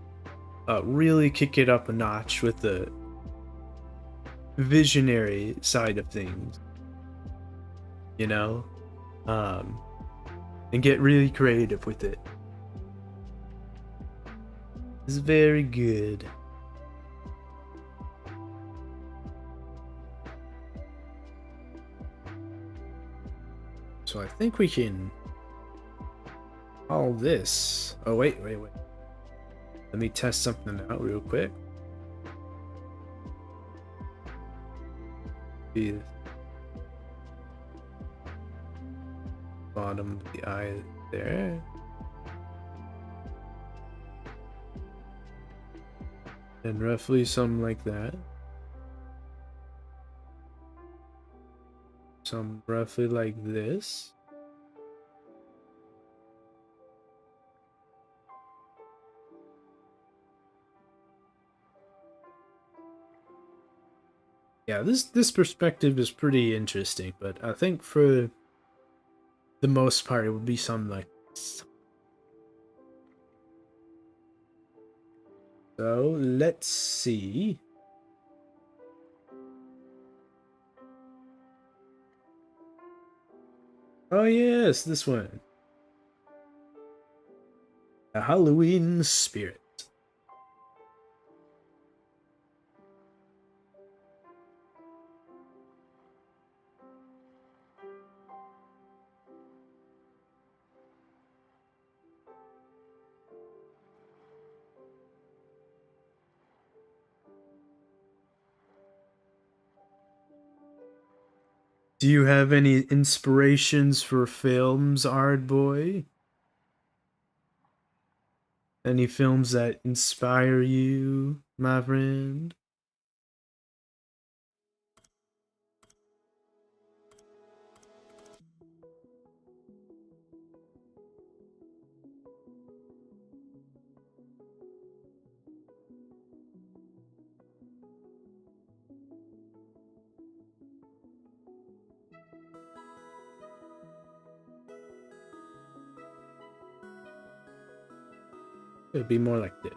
really kick it up a notch with the visionary side of things, you know, um, and get really creative with it. It's very good. So I think we can all this. Oh wait. Let me test something out real quick. The bottom of the eye there. And roughly something like that. Some roughly like this. Yeah, this perspective is pretty interesting, but I think for the most part it would be something like this. So let's see. Oh yes, this one. A Halloween spirit. Do you have any inspirations for films, Ard Boy? Any films that inspire you, my friend? It'd be more like this.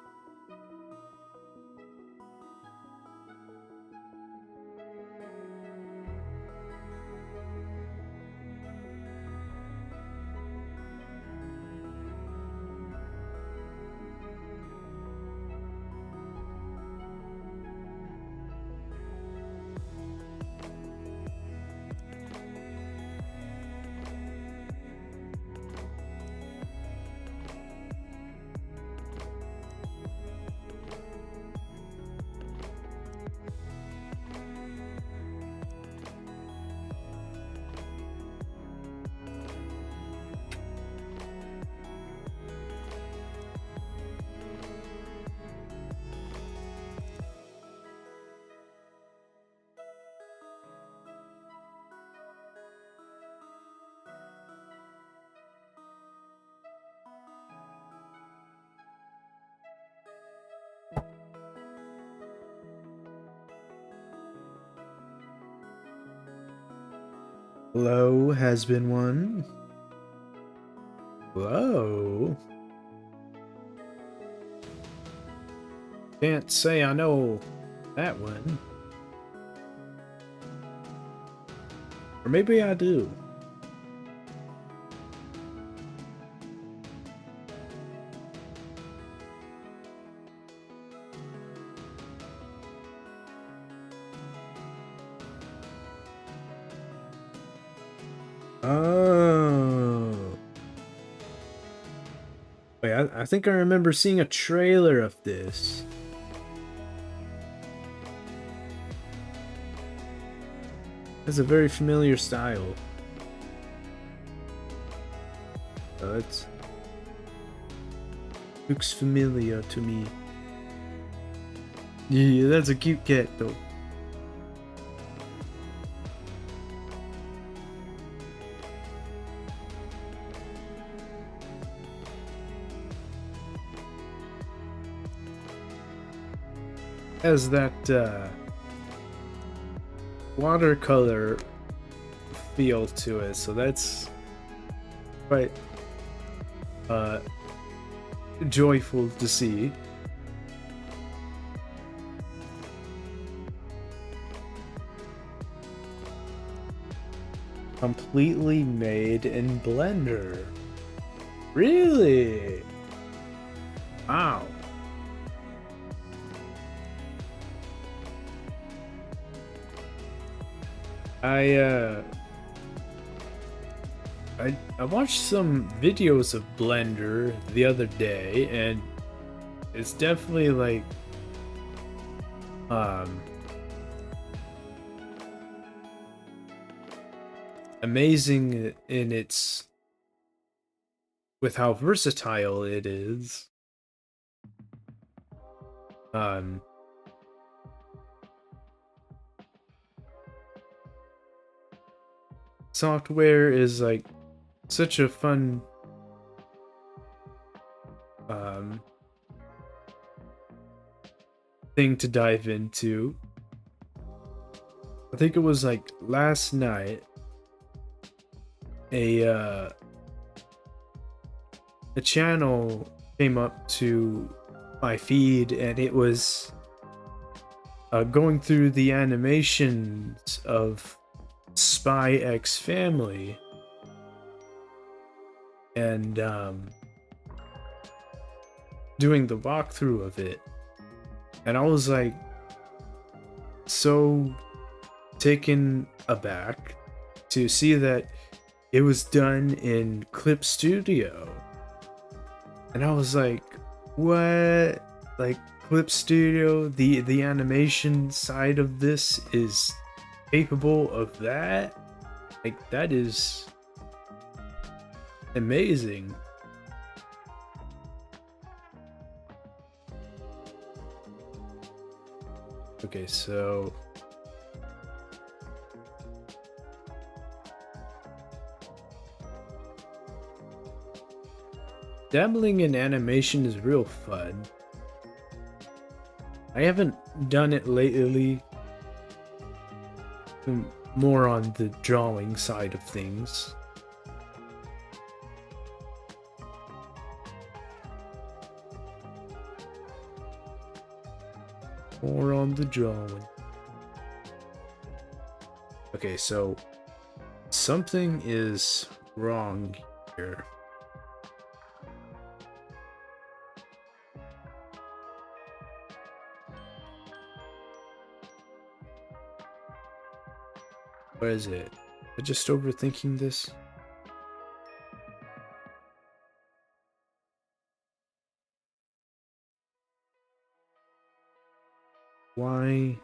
Low has been one. Low. Can't say I know that one. Or maybe I do. Oh. Wait, I think I remember seeing a trailer of this. It's a very familiar style. It looks familiar to me. Yeah, that's a cute cat though. Has that watercolor feel to it, so that's quite joyful to see. Completely made in Blender. Really? Wow. I watched some videos of Blender the other day, and it's definitely like amazing in its with how versatile it is. Software is like such a fun thing to dive into. I think it was like last night a channel came up to my feed, and it was going through the animations of Spy X Family, and doing the walkthrough of it, and I was like so taken aback to see that it was done in Clip Studio, and I was like, what? Like, Clip Studio, the animation side of this is capable of that? Like, that is amazing. Okay, so dabbling in animation is real fun. I haven't done it lately. I'm more on the drawing side of things. More on the drawing. Okay, so something is wrong here. What is it? Am I just overthinking this? Why?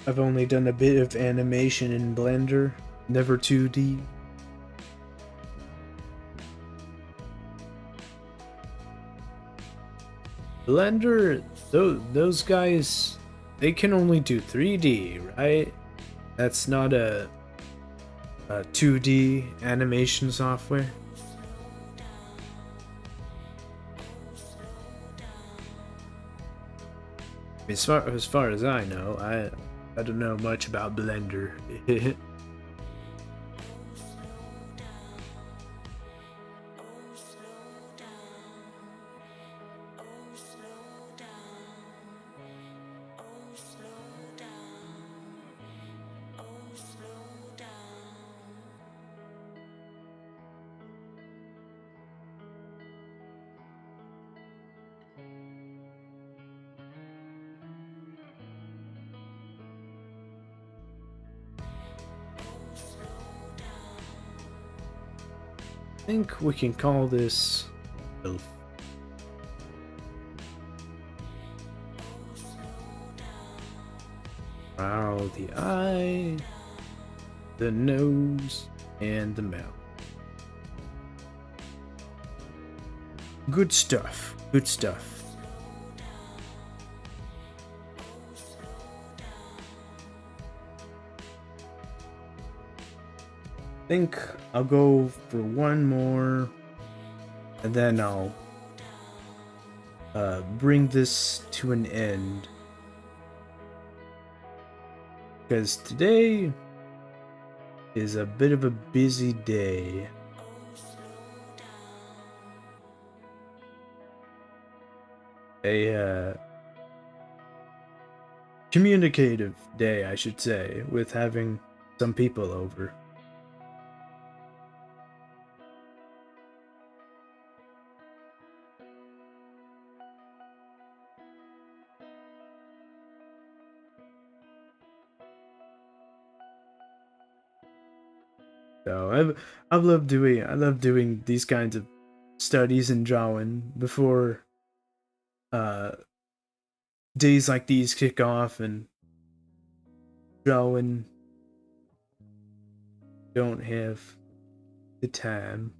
I've only done a bit of animation in Blender, never 2D. Blender, those guys, they can only do 3D, right? That's not a 2D animation software. As far as I know, I don't know much about Blender. I think we can call this elf. Wow, the eye, the nose, and the mouth. Good stuff. Good stuff. I think I'll go for one more, and then I'll bring this to an end. Because today is a bit of a busy day. A communicative day, I should say, with having some people over. So I love doing these kinds of studies and drawing before uh days like these kick off, and drawing don't have the time.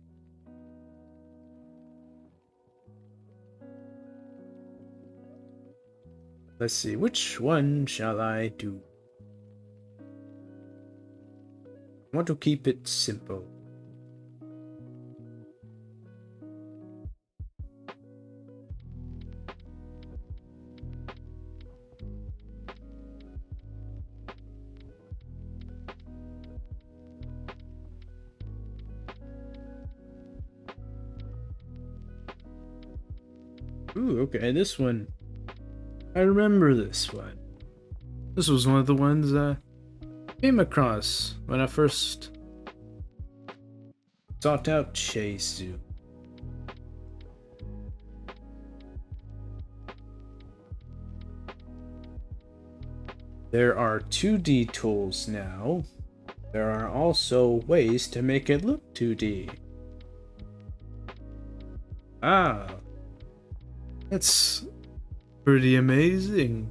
Let's see, which one shall I do? I want to keep it simple. Ooh, okay, this one. I remember this one. This was one of the ones I came across when I first sought out Cheisu. There are 2D tools now. There are also ways to make it look 2D. Ah, that's pretty amazing.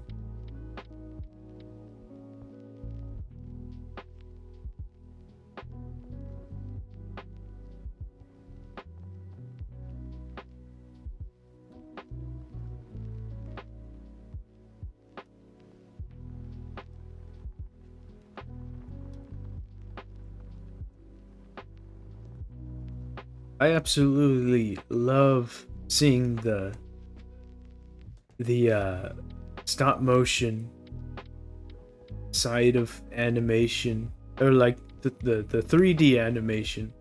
I absolutely love seeing the stop motion side of animation, or like the 3D animation,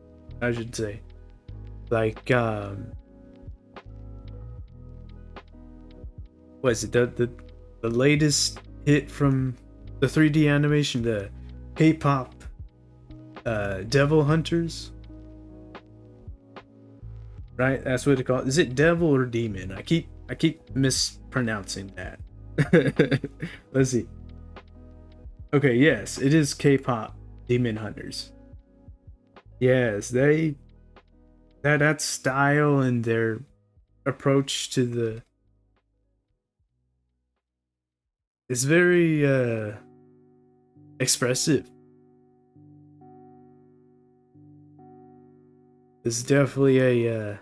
I should say. Like what is it, the latest hit from the 3D animation, the K-pop Devil Hunters? Right? That's what it called. Is it devil or demon? I keep mispronouncing that. Let's see. Okay, yes, it is K-pop Demon Hunters. Yes, that style and their approach to the is very expressive. It's definitely a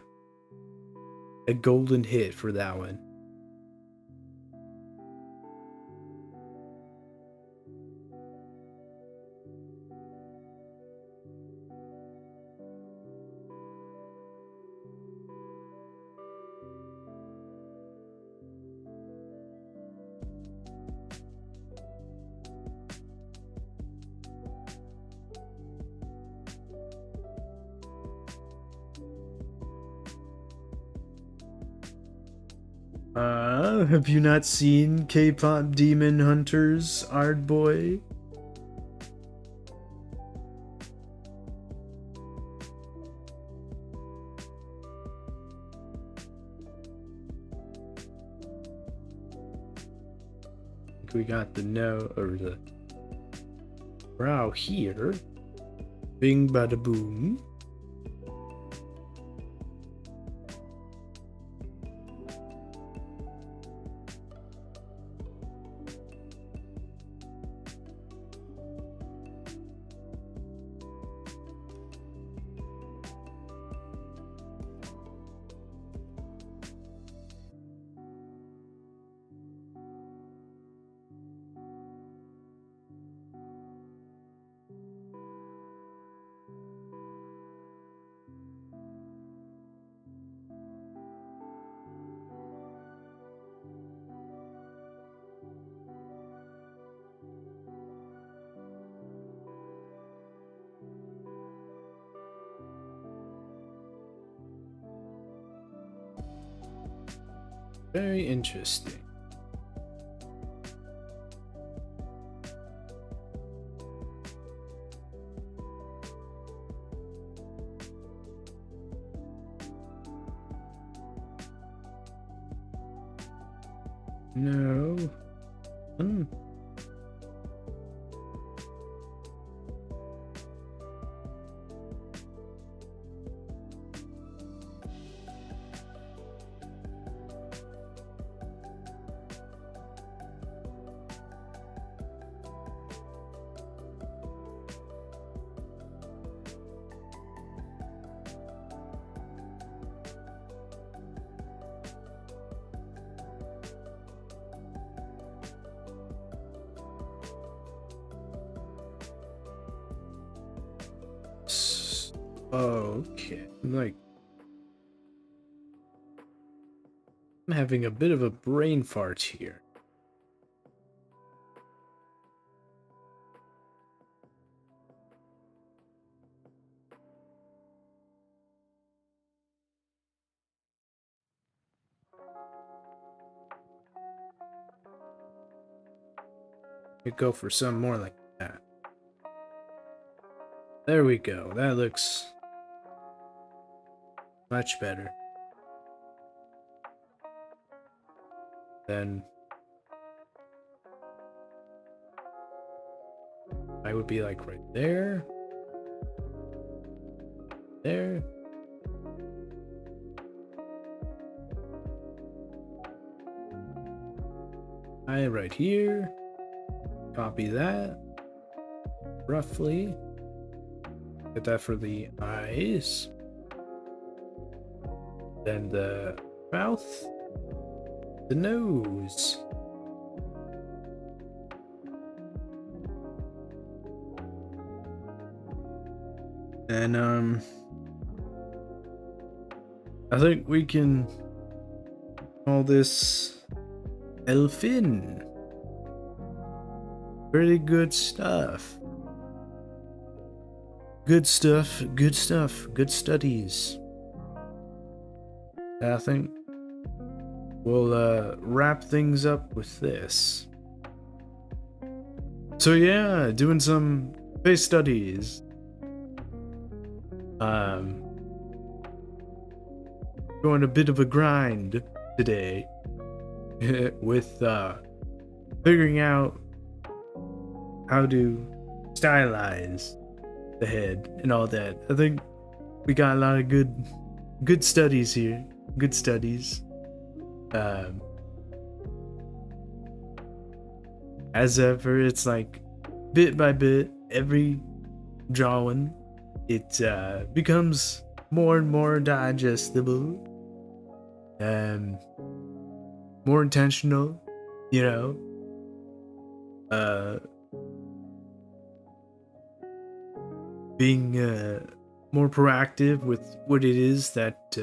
golden hit for that one. Have you not seen K-pop Demon Hunters, Ard Boy? We got the no or the brow here. Bing bada boom. Very interesting. No. Okay. I'm having a bit of a brain fart here. We go for some more like that. There we go. That looks much better. Then I would be like right there. There. I right here. Copy that. Roughly. Get that for the eyes. Then the mouth. The nose. And I think we can call this Elfin. Pretty good stuff. Good stuff, good stuff, good studies. I think we'll wrap things up with this. So yeah, doing some face studies. Going a bit of a grind today with figuring out how to stylize the head and all that. I think we got a lot of good studies here. Good studies. As ever, it's like bit by bit, every drawing, it becomes more and more digestible, more intentional, you know. Being more proactive with what it is that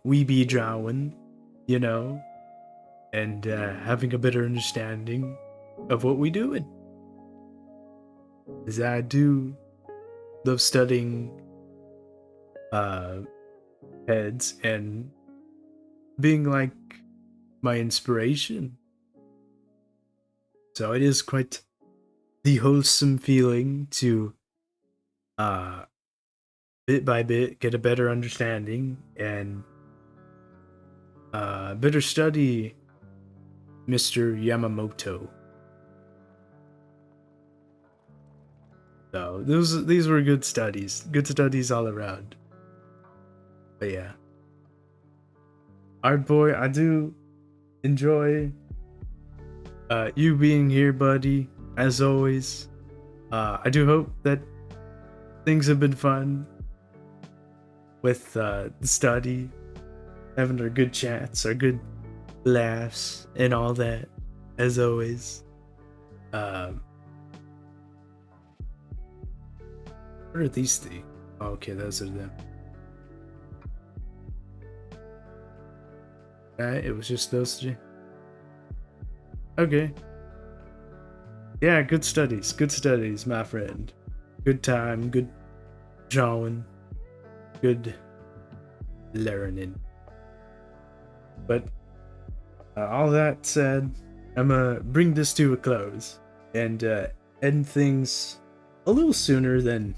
we be drawing, you know, and having a better understanding of what we doing. As I do love studying heads and being like my inspiration. So it is quite the wholesome feeling to uh bit by bit get a better understanding and better study Mr. Yamamoto. So these were good studies all around. But yeah, Art Boy, I do enjoy you being here, buddy. As always, I do hope that things have been fun with the study, having our good chats, our good laughs, and all that. As always, um, what are these three? Oh, okay, those are them. Alright, it was just those three. Okay. Yeah, good studies, my friend. Good time, good drawing, good learning. But all that said, I'm gonna bring this to a close and end things a little sooner than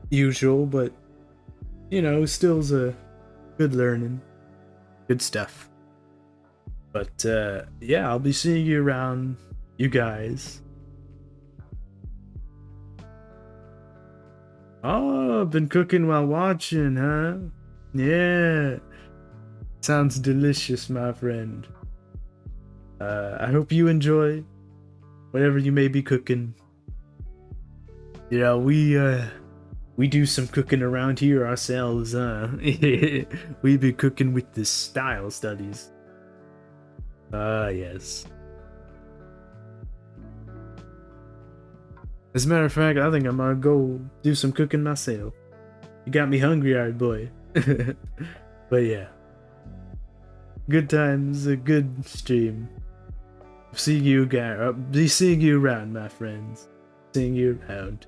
usual, but you know, still's a good learning, good stuff. But yeah, I'll be seeing you around, you guys. Oh, been cooking while watching, huh? Yeah. Sounds delicious, my friend. I hope you enjoy whatever you may be cooking. You know, we do some cooking around here ourselves, huh? We be cooking with the style studies. Ah, yes. As a matter of fact, I think I'm gonna go do some cooking myself. You got me hungry, Art Boy. But yeah. Good times, a good stream. See you guys. Be seeing you around, my friends. Seeing you around.